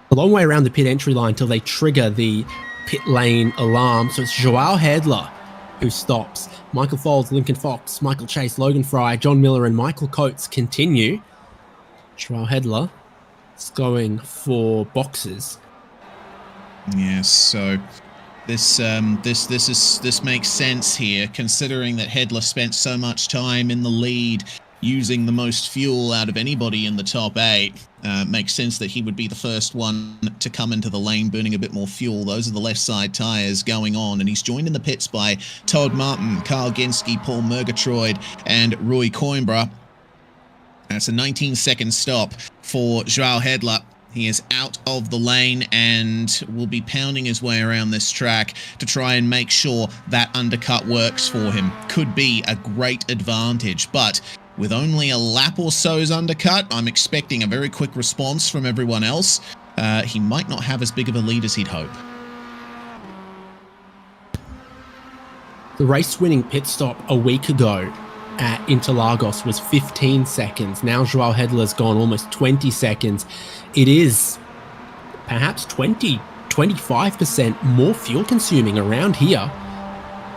A long way around the pit entry line till they trigger the pit lane alarm. So it's Joao Hedler who stops. Michael Folds, Lincoln Fox, Michael Chase, Logan Fry, John Miller and Michael Coates continue. Joao Hedler is going for boxes. Yes, so this makes sense here, considering that Hedler spent so much time in the lead, using the most fuel out of anybody in the top 8. Makes sense that he would be the first one to come into the lane, burning a bit more fuel. Those are the left side tyres going on, and he's joined in the pits by Todd Martin, Carl Genske, Paul Murgatroyd, and Rui Coimbra. That's a 19-second stop for Joao Hedler. He is out of the lane and will be pounding his way around this track to try and make sure that undercut works for him. Could be a great advantage, but with only a lap or so's undercut, I'm expecting a very quick response from everyone else. He might not have as big of a lead as he'd hope. The race-winning pit stop a week ago at Interlagos was 15 seconds. Now Joao Hedler's gone almost 20 seconds. It is perhaps 25% more fuel consuming around here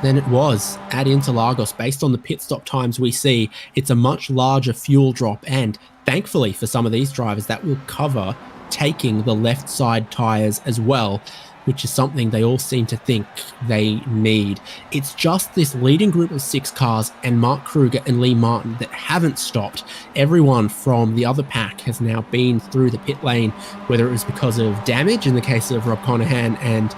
than it was at Interlagos. Based on the pit stop times we see, it's a much larger fuel drop, and thankfully for some of these drivers, that will cover taking the left side tires as well, which is something they all seem to think they need. It's just this leading group of 6 cars and Mark Kruger and Lee Martin that haven't stopped. Everyone from the other pack has now been through the pit lane, whether it was because of damage in the case of Rob Conahan and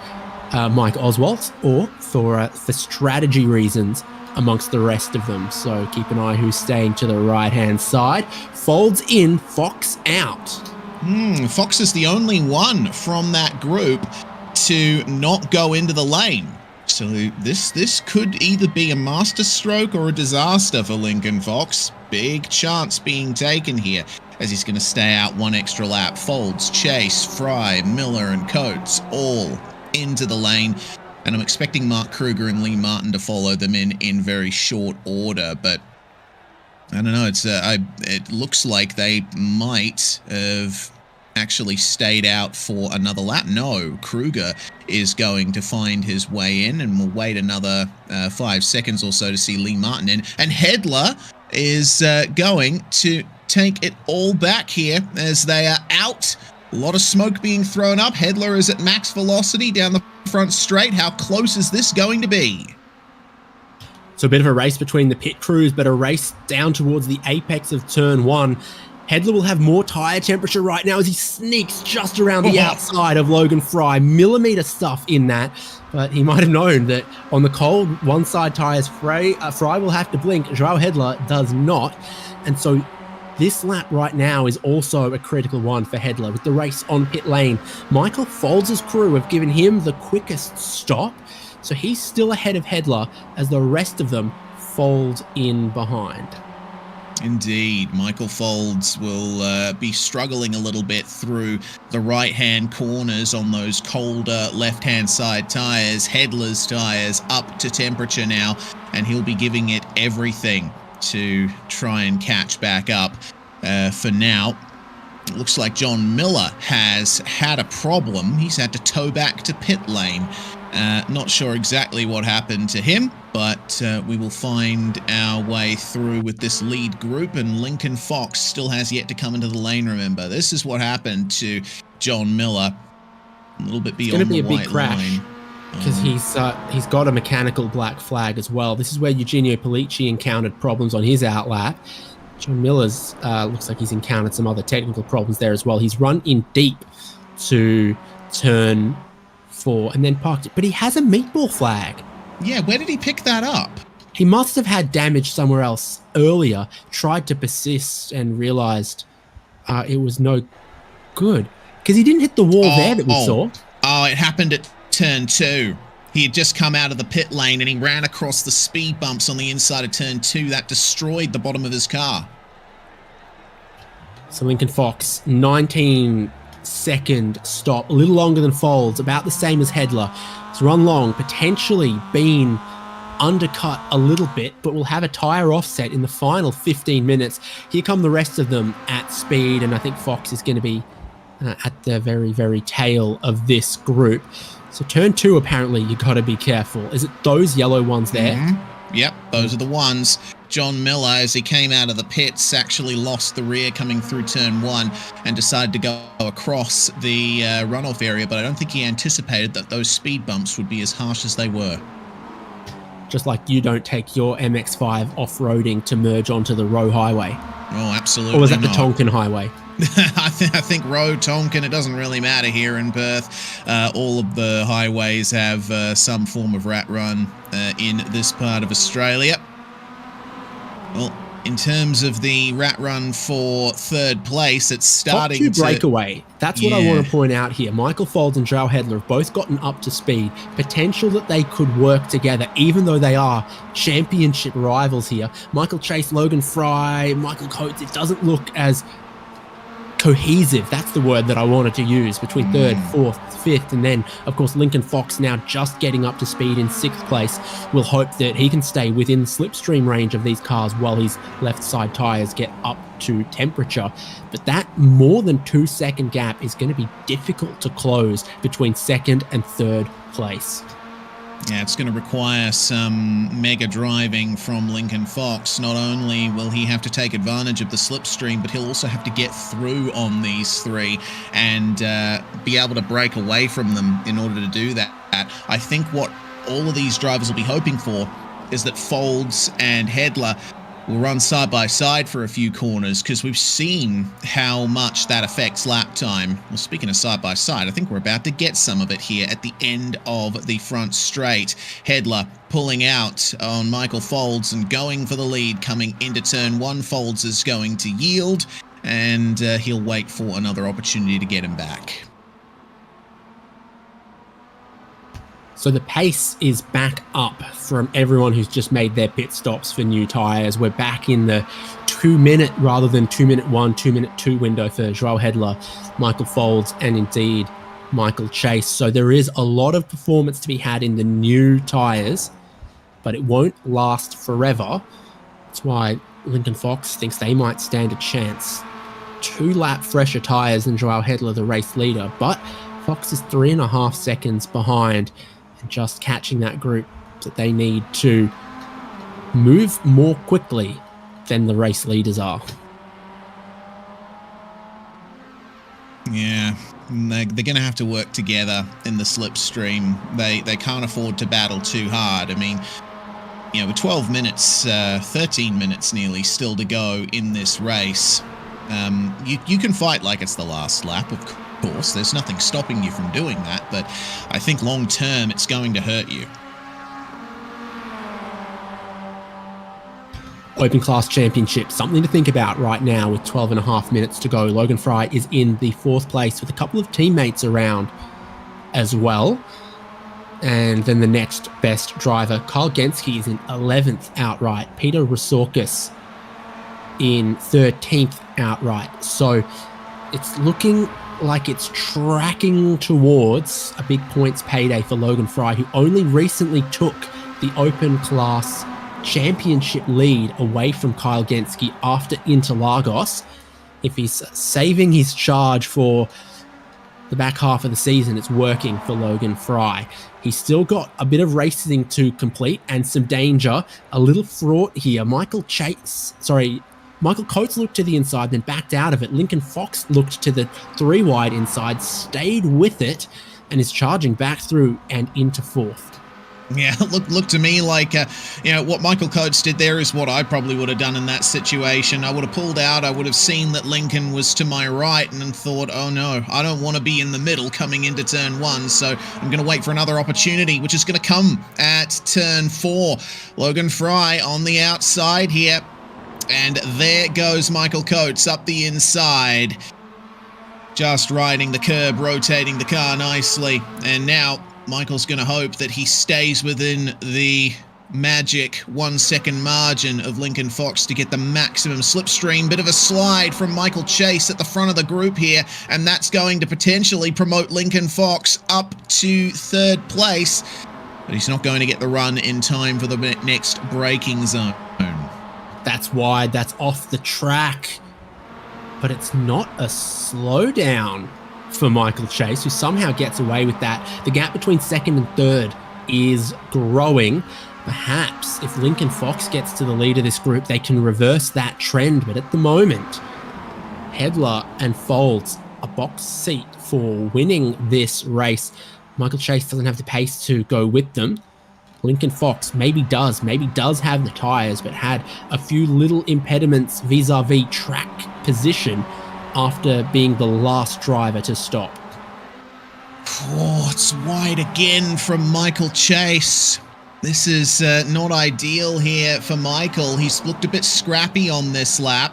Mike Oswald, or for strategy reasons amongst the rest of them. So keep an eye who's staying to the right-hand side. Folds in, Fox out. Fox is the only one from that group to not go into the lane. So this could either be a masterstroke or a disaster for Lincoln Fox. Big chance being taken here as he's going to stay out one extra lap. Folds, Chase, Fry, Miller and Coates all into the lane. And I'm expecting Mark Kruger and Lee Martin to follow them in very short order. But I don't know. It looks like they might have actually stayed out for another lap. No, Kruger is going to find his way in, and we'll wait another 5 seconds or so to see Lee Martin in. And Hedler is going to take it all back here as they are out. A lot of smoke being thrown up. Hedler is at max velocity down the front straight. How close is this going to be? So a bit of a race between the pit crews, but a race down towards the apex of turn 1. Hedler will have more tyre temperature right now as he sneaks just around the outside of Logan Fry. Millimetre stuff in that, but he might have known that on the cold one-side tyres, Fry will have to blink. Joao Hedler does not. And so this lap right now is also a critical one for Hedler with the race on pit lane. Michael Folds' crew have given him the quickest stop, so he's still ahead of Hedler as the rest of them fold in behind. Indeed, Michael Folds will be struggling a little bit through the right-hand corners on those colder left-hand side tyres. Hedler's tyres up to temperature now, and he'll be giving it everything to try and catch back up. For now, it looks like John Miller has had a problem. He's had to tow back to pit lane. Not sure exactly what happened to him, but we will find our way through with this lead group, and Lincoln Fox still has yet to come into the lane, remember. This is what happened to John Miller. A little bit beyond the white line. It's going to be a big crash because he's got a mechanical black flag as well. This is where Eugenio Pollicci encountered problems on his outlap. John Miller's looks like he's encountered some other technical problems there as well. He's run in deep to turn 4 and then parked it, but he has a meatball flag. Yeah, where did he pick that up? He must have had damage somewhere else earlier, tried to persist and realized it was no good because he didn't hit the wall there that we saw. Oh, it happened at turn 2. He had just come out of the pit lane and he ran across the speed bumps on the inside of turn 2. That destroyed the bottom of his car. So Lincoln Fox, 19-second stop, a little longer than Folds, about the same as Hedler. It's run long, potentially been undercut a little bit, but will have a tyre offset in the final 15 minutes. Here come the rest of them at speed, and I think Fox is going to be at the very, very tail of this group. So turn 2, apparently, you got to be careful. Is it those yellow ones there? Mm-hmm. Yep, those are the ones. John Miller, as he came out of the pits, actually lost the rear coming through turn 1 and decided to go across the runoff area, but I don't think he anticipated that those speed bumps would be as harsh as they were. Just like you don't take your MX-5 off-roading to merge onto the Roe Highway. Oh, absolutely. Or was that the Tonkin Highway? I think Roe, Tonkin, it doesn't really matter here in Perth. All of the highways have some form of rat run in this part of Australia. Well, in terms of the rat run for third place, it's starting Top 2 breakaway. That's what I want to point out here. Michael Folds and Joao Hedler have both gotten up to speed. Potential that they could work together, even though they are championship rivals here. Michael Chase, Logan Fry, Michael Coates, it doesn't look as cohesive. That's the word that I wanted to use, between third, fourth, fifth, and then, of course, Lincoln Fox now just getting up to speed in sixth place. We'll hope that he can stay within slipstream range of these cars while his left side tyres get up to temperature. But that more than 2 second gap is going to be difficult to close between second and third place. Yeah, it's going to require some mega driving from Lincoln Fox. Not only will he have to take advantage of the slipstream, but he'll also have to get through on these three and be able to break away from them in order to do that. I think what all of these drivers will be hoping for is that Folds and Hedler will run side by side for a few corners, because we've seen how much that affects lap time. Well, speaking of side by side, I think we're about to get some of it here at the end of the front straight. Hedler pulling out on Michael Folds and going for the lead coming into turn one. Folds is going to yield, and he'll wait for another opportunity to get him back. So the pace is back up from everyone who's just made their pit stops for new tyres. We're back in the 2 minute rather than 2 minute 1, 2 minute 2 window for Joao Hedler, Michael Folds, and indeed Michael Chase. So there is a lot of performance to be had in the new tyres, but it won't last forever. That's why Lincoln Fox thinks they might stand a chance. 2 lap fresher tyres than Joao Hedler, the race leader, but Fox is 3.5 seconds behind, and just catching that group that they need to move more quickly than the race leaders are. Yeah, they're going to have to work together in the slipstream. They can't afford to battle too hard. I mean, you know, with 12 minutes, 13 minutes nearly still to go in this race, you can fight like it's the last lap, of course. There's nothing stopping you from doing that, but I think long term it's going to hurt you. Open Class Championship, something to think about right now with 12.5 minutes to go. Logan Fry is in the 4th place with a couple of teammates around as well. And then the next best driver, Kyle Genske, is in 11th outright. Peter Rosorkis in 13th outright. So it's looking like it's tracking towards a big points payday for Logan Fry, who only recently took the Open Class Championship lead away from Kyle Genske after Interlagos. If he's saving his charge for the back half of the season, it's working for Logan Fry. He's still got a bit of racing to complete and some danger. A little fraught here. Michael Coates looked to the inside, then backed out of it. Lincoln Fox looked to the 3 wide inside, stayed with it, and is charging back through and into 4th. Yeah, look to me like, what Michael Coates did there is what I probably would have done in that situation. I would have pulled out. I would have seen that Lincoln was to my right and then thought, oh no, I don't want to be in the middle coming into turn 1, so I'm going to wait for another opportunity, which is going to come at turn 4. Logan Fry on the outside here. And there goes Michael Coates up the inside. Just riding the curb, rotating the car nicely. And now Michael's going to hope that he stays within the magic 1 second margin of Lincoln Fox to get the maximum slipstream. Bit of a slide from Michael Chase at the front of the group here, and that's going to potentially promote Lincoln Fox up to 3rd place. But he's not going to get the run in time for the next braking zone. That's wide, that's off the track. But it's not a slowdown for Michael Chase, who somehow gets away with that. The gap between 2nd and 3rd is growing. Perhaps if Lincoln Fox gets to the lead of this group, they can reverse that trend. But at the moment, Hedler and Folds a box seat for winning this race. Michael Chase doesn't have the pace to go with them. Lincoln Fox maybe does have the tyres, but had a few little impediments vis-a-vis track position after being the last driver to stop. Oh, it's wide again from Michael Chase. This is not ideal here for Michael. He's looked a bit scrappy on this lap.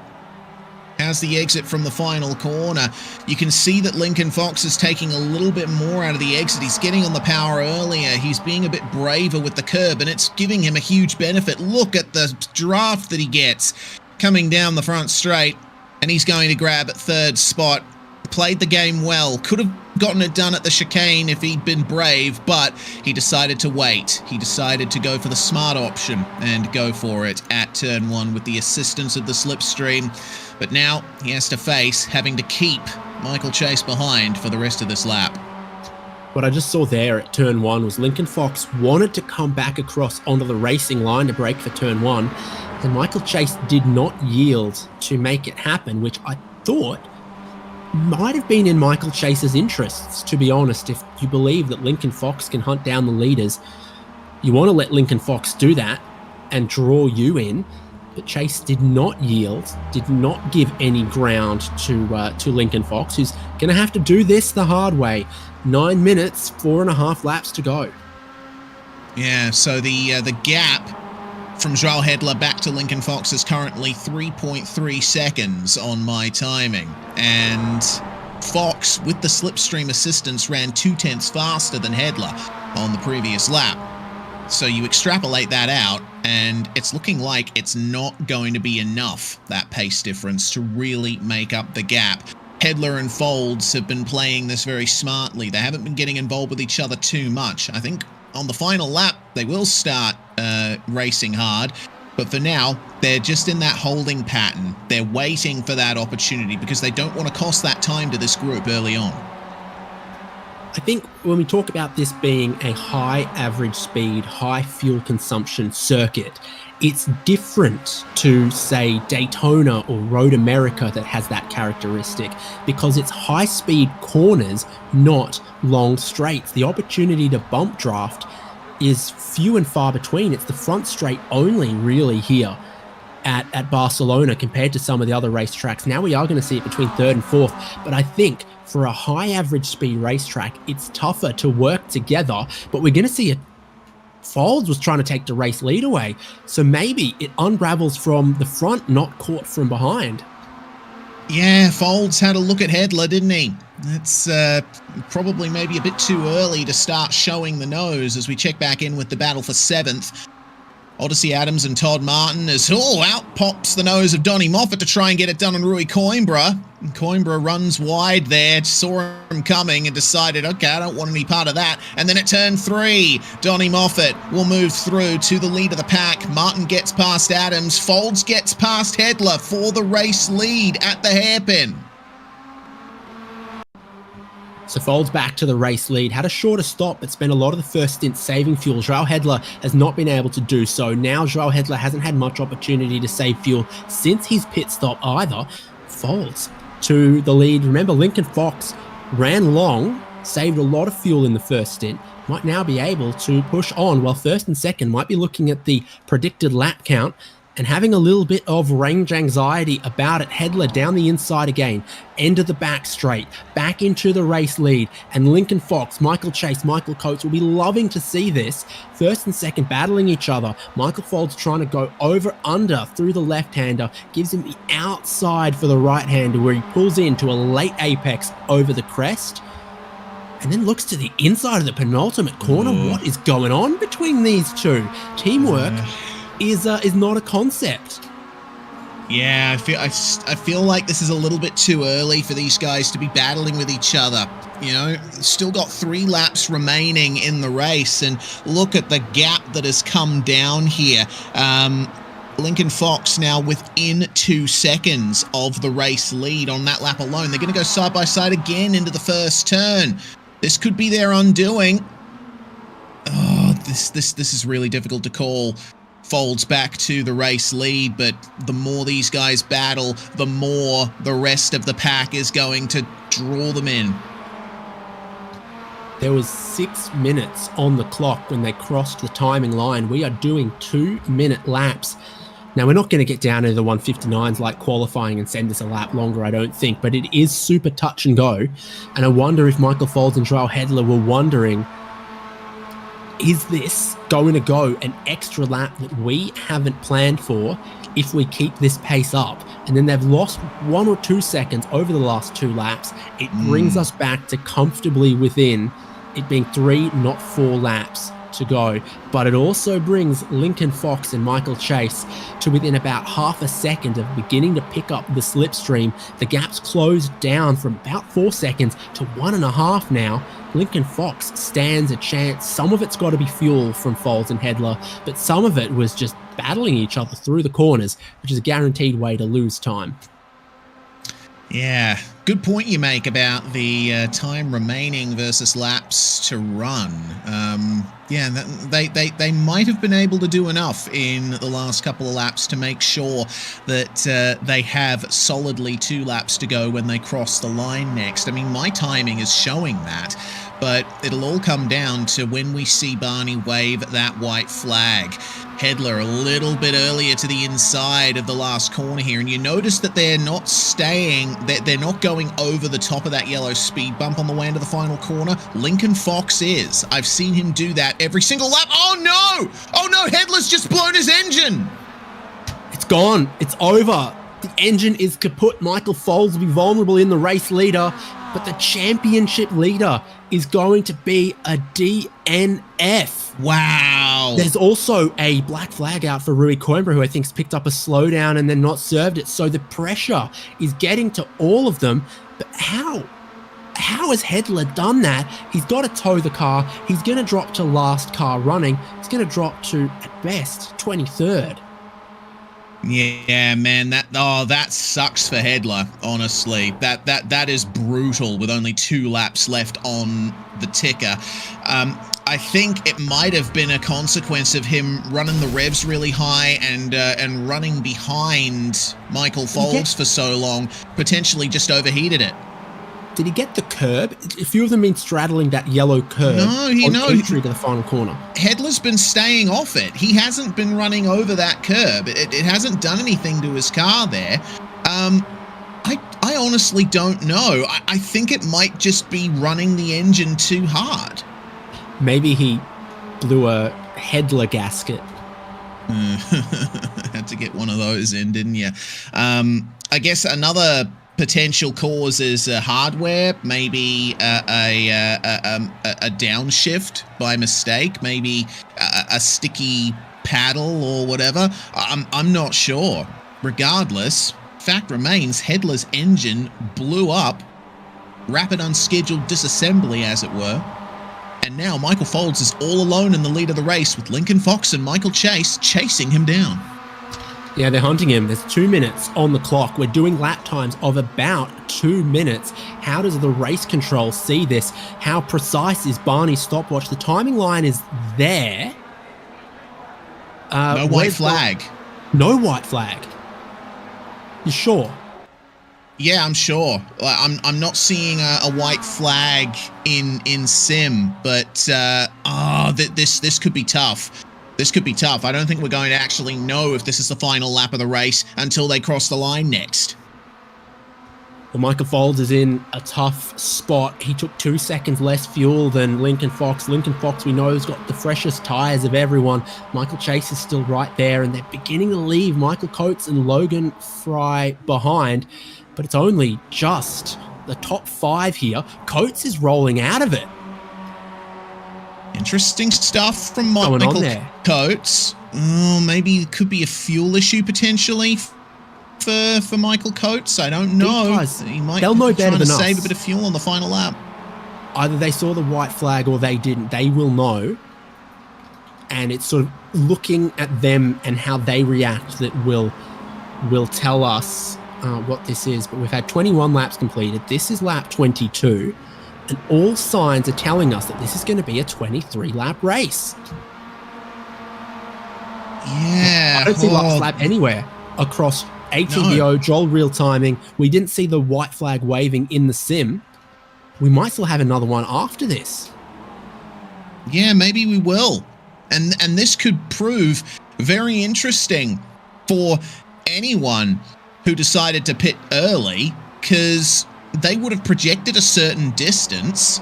Has the exit from the final corner. You can see that Lincoln Fox is taking a little bit more out of the exit. He's getting on the power earlier. He's being a bit braver with the curb, and it's giving him a huge benefit. Look at the draft that he gets coming down the front straight. and he's going to grab at third spot. Played the game well, could have gotten it done at the chicane if he'd been brave, but he decided to wait. He decided to go for the smart option and go for it at turn 1 with the assistance of the slipstream. But now he has to face having to keep Michael Chase behind for the rest of this lap. What I just saw there at turn 1 was Lincoln Fox wanted to come back across onto the racing line to break for turn 1, and Michael Chase did not yield to make it happen, which I thought might have been in Michael Chase's interests, to be honest. If you believe that Lincoln Fox can hunt down the leaders, you want to let Lincoln Fox do that and draw you in. But Chase did not yield, did not give any ground to Lincoln Fox, who's going to have to do this the hard way. 9 minutes, 4.5 laps to go. Yeah, so the gap from Joao Hedler back to Lincoln Fox is currently 3.3 seconds on my timing. And Fox, with the slipstream assistance, ran 0.2 faster than Hedler on the previous lap. So you extrapolate that out, and it's looking like it's not going to be enough, that pace difference, to really make up the gap. Hedler and Folds have been playing this very smartly. They haven't been getting involved with each other too much. I think on the final lap, they will start racing hard. But for now, they're just in that holding pattern. They're waiting for that opportunity because they don't want to cost that time to this group early on. I think when we talk about this being a high average speed, high fuel consumption circuit, it's different to, say, Daytona or Road America that has that characteristic because it's high speed corners, not long straights. The opportunity to bump draft is few and far between. It's the front straight only really here at Barcelona compared to some of the other racetracks. Now we are going to see it between third and fourth, but I think for a high average speed racetrack, it's tougher to work together, but we're going to see it. Folds was trying to take the race lead away, so maybe it unravels from the front, not caught from behind. Yeah, Folds had a look at Hedler, didn't he? It's probably maybe a bit too early to start showing the nose as we check back in with the battle for 7th. Odyssey Adams and Todd Martin as, out pops the nose of Donnie Moffat to try and get it done on Rui Coimbra. And Coimbra runs wide there, saw him coming and decided, okay, I don't want any part of that. And then at turn 3, Donnie Moffat will move through to the lead of the pack. Martin gets past Adams. Folds gets past Hedler for the race lead at the hairpin. So Folds back to the race lead, had a shorter stop, but spent a lot of the first stint saving fuel. Joao Hedler has not been able to do so. Now Joao Hedler hasn't had much opportunity to save fuel since his pit stop either. Folds to the lead. Remember, Lincoln Fox ran long, saved a lot of fuel in the first stint, might now be able to push on, while first and second might be looking at the predicted lap count and having a little bit of range anxiety about it. Hedler down the inside again, end of the back straight, back into the race lead, and Lincoln Fox, Michael Chase, Michael Coates will be loving to see this. First and second battling each other. Michael Folds trying to go over under through the left-hander, gives him the outside for the right-hander where he pulls into a late apex over the crest, and then looks to the inside of the penultimate corner. What is going on between these two? Teamwork is not a concept. Yeah, I feel like this is a little bit too early for these guys to be battling with each other. You know, still got 3 laps remaining in the race, and look at the gap that has come down here. Lincoln Fox now within 2 seconds of the race lead on that lap alone. They're going to go side by side again into the first turn. This could be their undoing. Oh, this is really difficult to call. Folds back to the race lead, but the more these guys battle, the more the rest of the pack is going to draw them in. There was 6 minutes on the clock when they crossed the timing line. We are doing 2-minute laps. Now, we're not going to get down into the 159s like qualifying and send us a lap longer, I don't think, but it is super touch and go. And I wonder if Michael Folds and Joao Hedler were wondering, is this going to go an extra lap that we haven't planned for if we keep this pace up? And then they've lost 1 or 2 seconds over the last 2 laps. It brings us back to comfortably within it being 3, not 4 laps to go, but it also brings Lincoln Fox and Michael Chase to within about half a second of beginning to pick up the slipstream. The gap's closed down from about 4 seconds to 1.5 now. Lincoln Fox stands a chance. Some of it's got to be fuel from Foles and Hedler, but some of it was just battling each other through the corners, which is a guaranteed way to lose time. Yeah, good point you make about the time remaining versus laps to run. Yeah, they might have been able to do enough in the last couple of laps to make sure that they have solidly 2 laps to go when they cross the line next. I mean, my timing is showing that, but it'll all come down to when we see Barney wave that white flag. Hedler a little bit earlier to the inside of the last corner here, and you notice that they're not staying, they're not going over the top of that yellow speed bump on the way into the final corner. Lincoln Fox is. I've seen him do that every single lap. Oh no! Oh no, Hedler's just blown his engine! It's gone. It's over. The engine is kaput. Michael Foles will be vulnerable in the race leader, but the championship leader is going to be a DNF. Wow. There's also a black flag out for Rui Coimbra, who I think's picked up a slowdown and then not served it. So the pressure is getting to all of them. But how has Hedler done that? He's got to tow the car. He's going to drop to last car running. He's going to drop to, at best, 23rd. Yeah, man, that sucks for Hedler, honestly. That is brutal with only 2 laps left on the ticker. I think it might have been a consequence of him running the revs really high and running behind Michael Foles for so long, potentially just overheated it. Did he get the curb? A few of them been straddling that yellow curb entry to the final corner. Hedler's been staying off it. He hasn't been running over that curb. It hasn't done anything to his car there. I honestly don't know. I think it might just be running the engine too hard. Maybe he blew a Hedler gasket. Had to get one of those in, didn't you? I guess another potential cause is hardware, maybe a downshift by mistake, maybe a sticky paddle or whatever. I'm not sure. Regardless, fact remains, Hedler's engine blew up, rapid unscheduled disassembly as it were, and now Michael Foles is all alone in the lead of the race with Lincoln Fox and Michael Chase chasing him down. Yeah, they're hunting him. There's 2 minutes on the clock. We're doing lap times of about 2 minutes. How does the race control see this? How precise is Barney's stopwatch? The timing line is there. No white flag. No white flag. You sure? Yeah, I'm sure. I'm not seeing a white flag in sim, but this could be tough. This could be tough. I don't think we're going to actually know if this is the final lap of the race until they cross the line next. Well, Michael Foles is in a tough spot. He took 2 seconds less fuel than Lincoln Fox. Lincoln Fox, we know, has got the freshest tyres of everyone. Michael Chase is still right there, and they're beginning to leave Michael Coates and Logan Fry behind. But it's only just the top 5 here. Coates is rolling out of it. Interesting stuff from Michael Coates. Oh, maybe it could be a fuel issue potentially for Michael Coates. I don't know. They'll know better than us. Save a bit of fuel on the final lap. Either they saw the white flag or they didn't. They will know. And it's sort of looking at them and how they react that will tell us what this is. But we've had 21 laps completed. This is lap 22. And all signs are telling us that this is going to be a 23-lap race. Yeah. I don't see last lap anywhere across ATBO, Joel real timing. We didn't see the white flag waving in the sim. We might still have another one after this. Yeah, maybe we will. And this could prove very interesting for anyone who decided to pit early, because they would have projected a certain distance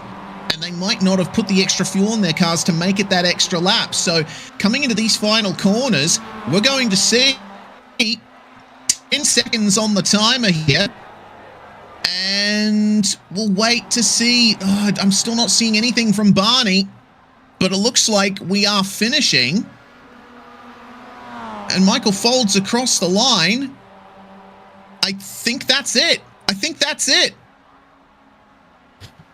and they might not have put the extra fuel in their cars to make it that extra lap. So coming into these final corners, we're going to see 10 seconds on the timer here, and we'll wait to see. I'm still not seeing anything from Barney. but it looks like we are finishing. And Michael Folds across the line. I think that's it.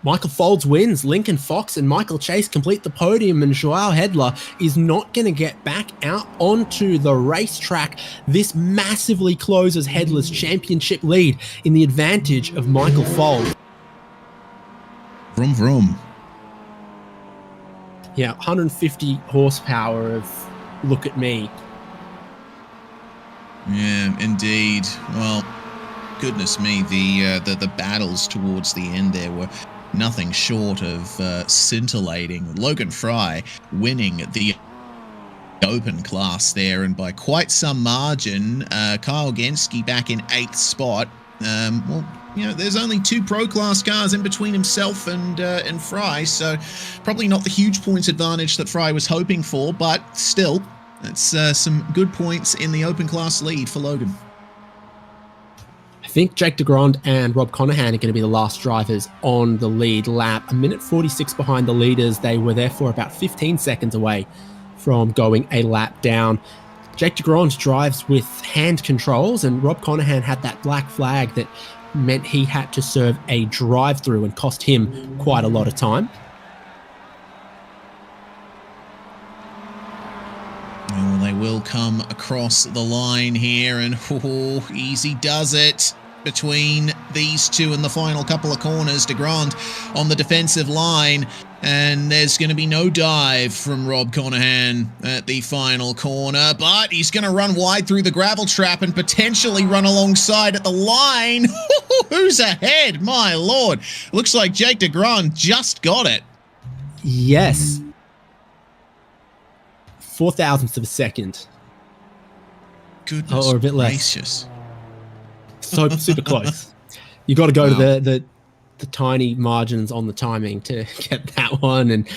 Michael Folds wins. Lincoln Fox and Michael Chase complete the podium, and Joao Hedler is not going to get back out onto the racetrack. This massively closes Hedler's championship lead in the advantage of Michael Folds. Vroom, vroom. Yeah, 150 horsepower of look at me. Yeah, indeed. Well, goodness me, the battles towards the end there were nothing short of scintillating. Logan Fry winning the open class there, and by quite some margin. Kyle Genske back in 8th spot. Well, you know, there's only 2 pro class cars in between himself and Fry, so probably not the huge points advantage that Fry was hoping for, but still, that's some good points in the open class lead for Logan. I think Jake DeGrand and Rob Conahan are going to be the last drivers on the lead lap. 1:46 behind the leaders. They were therefore about 15 seconds away from going a lap down. Jake DeGrand drives with hand controls, and Rob Conahan had that black flag that meant he had to serve a drive-through and cost him quite a lot of time. Well, they will come across the line here, and easy does it between these two in the final couple of corners. DeGrand on the defensive line, and there's going to be no dive from Rob Conahan at the final corner, but he's going to run wide through the gravel trap and potentially run alongside at the line. Who's ahead? My Lord. Looks like Jake DeGrand just got it. Yes. 0.004 of a second. Goodness or a bit gracious. Less. So super close. You got to go to the tiny margins on the timing to get that one, and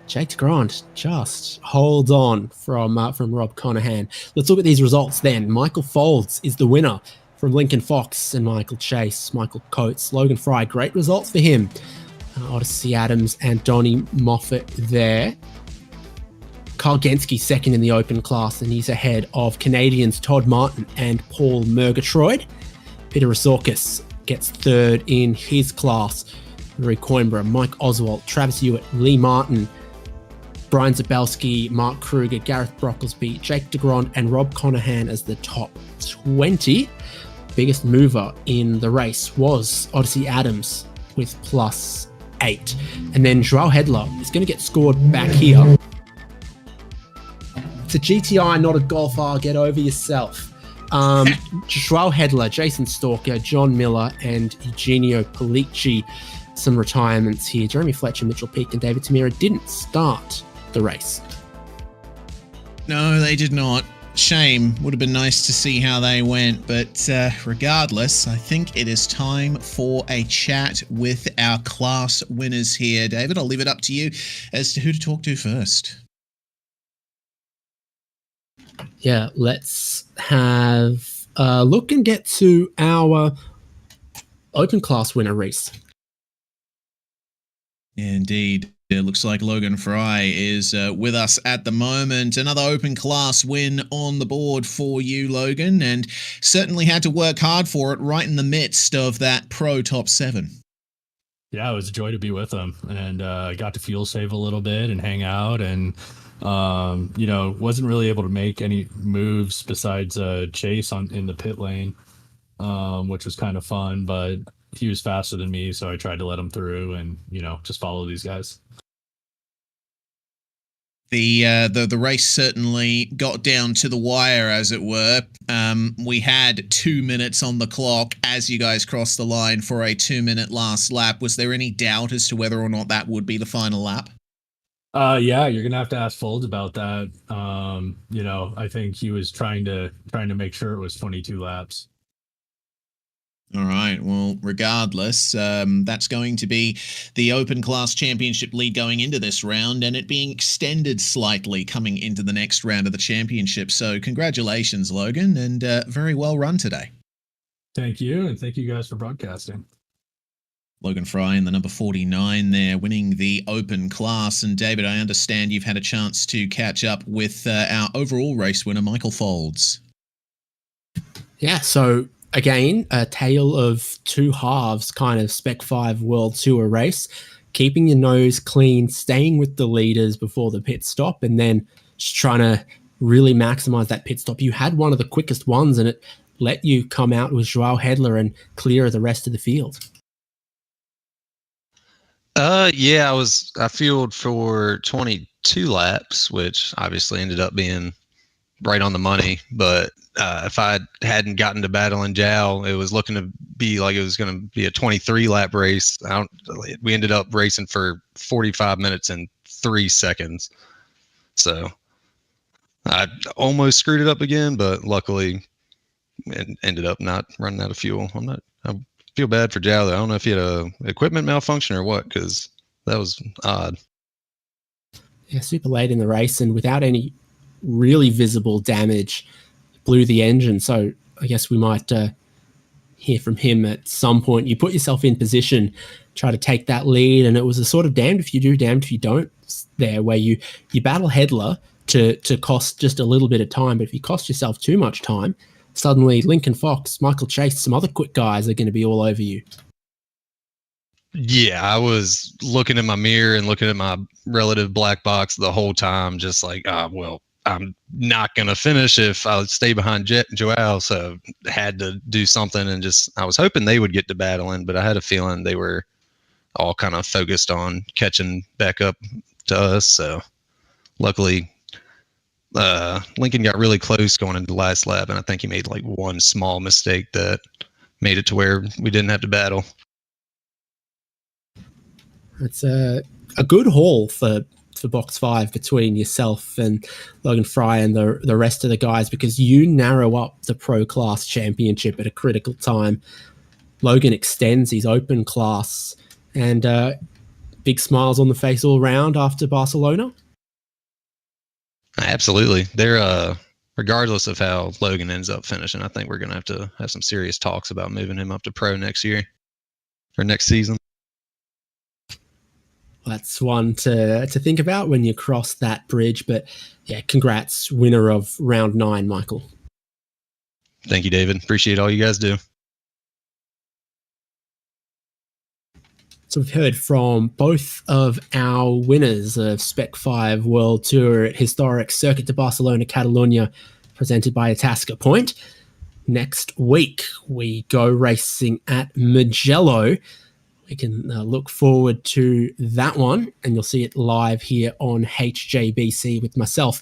Jake DeGrand just holds on from Rob Conahan. Let's look at these results then. Michael Folds is the winner from Lincoln Fox and Michael Chase, Michael Coates, Logan Fry. Great results for him. Odyssey Adams and Donnie Moffat there. Kyle Genske second in the open class, and he's ahead of Canadians Todd Martin and Paul Murgatroyd. Peter Resorkis gets third in his class. Rory Coimbra, Mike Oswalt, Travis Hewitt, Lee Martin, Brian Zabelski, Mark Kruger, Gareth Brocklesby, Jake DeGrand, and Rob Conahan as the top 20. Biggest mover in the race was Odyssey Adams with +8. And then Joao Hedler is going to get scored back here. It's a GTI, not a Golf R. Get over yourself. Joao Hedler, Jason Stalker, John Miller, and Eugenio Polici. Some retirements here. Jeremy Fletcher, Mitchell Peake, and David Tamira didn't start the race. No, they did not. Shame. Would have been nice to see how they went, but regardless, I think it is time for a chat with our class winners here. David, I'll leave it up to you as to who to talk to first. Yeah, let's have a look and get to our open class winner, Reese. Indeed. It looks like Logan Fry is with us at the moment. Another open class win on the board for you, Logan, and certainly had to work hard for it right in the midst of that pro top 7. Yeah, it was a joy to be with them, and got to fuel save a little bit and hang out, and wasn't really able to make any moves besides Chase in the pit lane, which was kind of fun, but he was faster than me, so I tried to let him through and, just follow these guys. The race certainly got down to the wire, as it were. We had 2 minutes on the clock as you guys crossed the line for a 2-minute last lap. Was there any doubt as to whether or not that would be the final lap? Yeah, you're gonna have to ask Folds about that. I think he was trying to make sure it was 22 laps. All right. Well, regardless, that's going to be the Open Class Championship lead going into this round, and it being extended slightly coming into the next round of the championship. So congratulations, Logan, and very well run today. Thank you, and thank you guys for broadcasting. Logan Fry in the number 49 there, winning the open class. And David, I understand you've had a chance to catch up with our overall race winner, Michael Folds. Yeah, so again, a tale of two halves kind of Spec-5 World Tour race, keeping your nose clean, staying with the leaders before the pit stop, and then just trying to really maximize that pit stop. You had one of the quickest ones, and it let you come out with Joao Hedler and clear the rest of the field. Yeah, I fueled for 22 laps, which obviously ended up being right on the money. But if I hadn't gotten to battling Joao, it was looking to be like it was going to be a 23 lap race. We ended up racing for 45 minutes and 3 seconds. So I almost screwed it up again, but luckily it ended up not running out of fuel. I feel bad for Joao. I don't know if he had a equipment malfunction or what, because that was odd. Yeah, super late in the race and without any really visible damage, blew the engine. So I guess we might hear from him at some point. You put yourself in position, try to take that lead, and it was a sort of damned if you do, damned if you don't there, where you battle Hedler to cost just a little bit of time. But if you cost yourself too much time, suddenly Lincoln Fox, Michael Chase, some other quick guys are going to be all over you. Yeah, I was looking in my mirror and looking at my relative black box the whole time, just like, well, I'm not going to finish if I stay behind Joao, so had to do something. And I was hoping they would get to battling, but I had a feeling they were all kind of focused on catching back up to us. So luckily, Lincoln got really close going into the last lap, and I think he made like one small mistake that made it to where we didn't have to battle. It's a good haul for box 5 between yourself and Logan Fry and the rest of the guys, because you narrow up the pro class championship at a critical time. Logan extends his open class, and big smiles on the face all round after Barcelona. Absolutely. They're regardless of how Logan ends up finishing, I think we're going to have some serious talks about moving him up to pro next year or next season. That's one to think about when you cross that bridge. But yeah, congrats, winner of round 9, Michael. Thank you, David. Appreciate all you guys do. So we've heard from both of our winners of Spec-5 World Tour at historic Circuit de Barcelona, Catalunya, presented by Itasca Point. Next week, we go racing at Mugello. We can look forward to that one, and you'll see it live here on HJBC with myself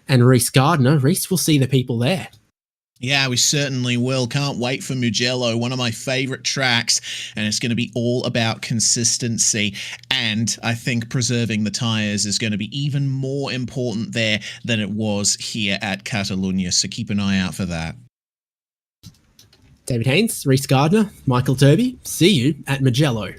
and Reese Gardner. Reese, we'll see the people there. Yeah, we certainly will. Can't wait for Mugello, one of my favorite tracks, and it's going to be all about consistency. And I think preserving the tires is going to be even more important there than it was here at Catalunya. So keep an eye out for that. David Haynes, Reese Gardner, Michael Turby. See you at Mugello.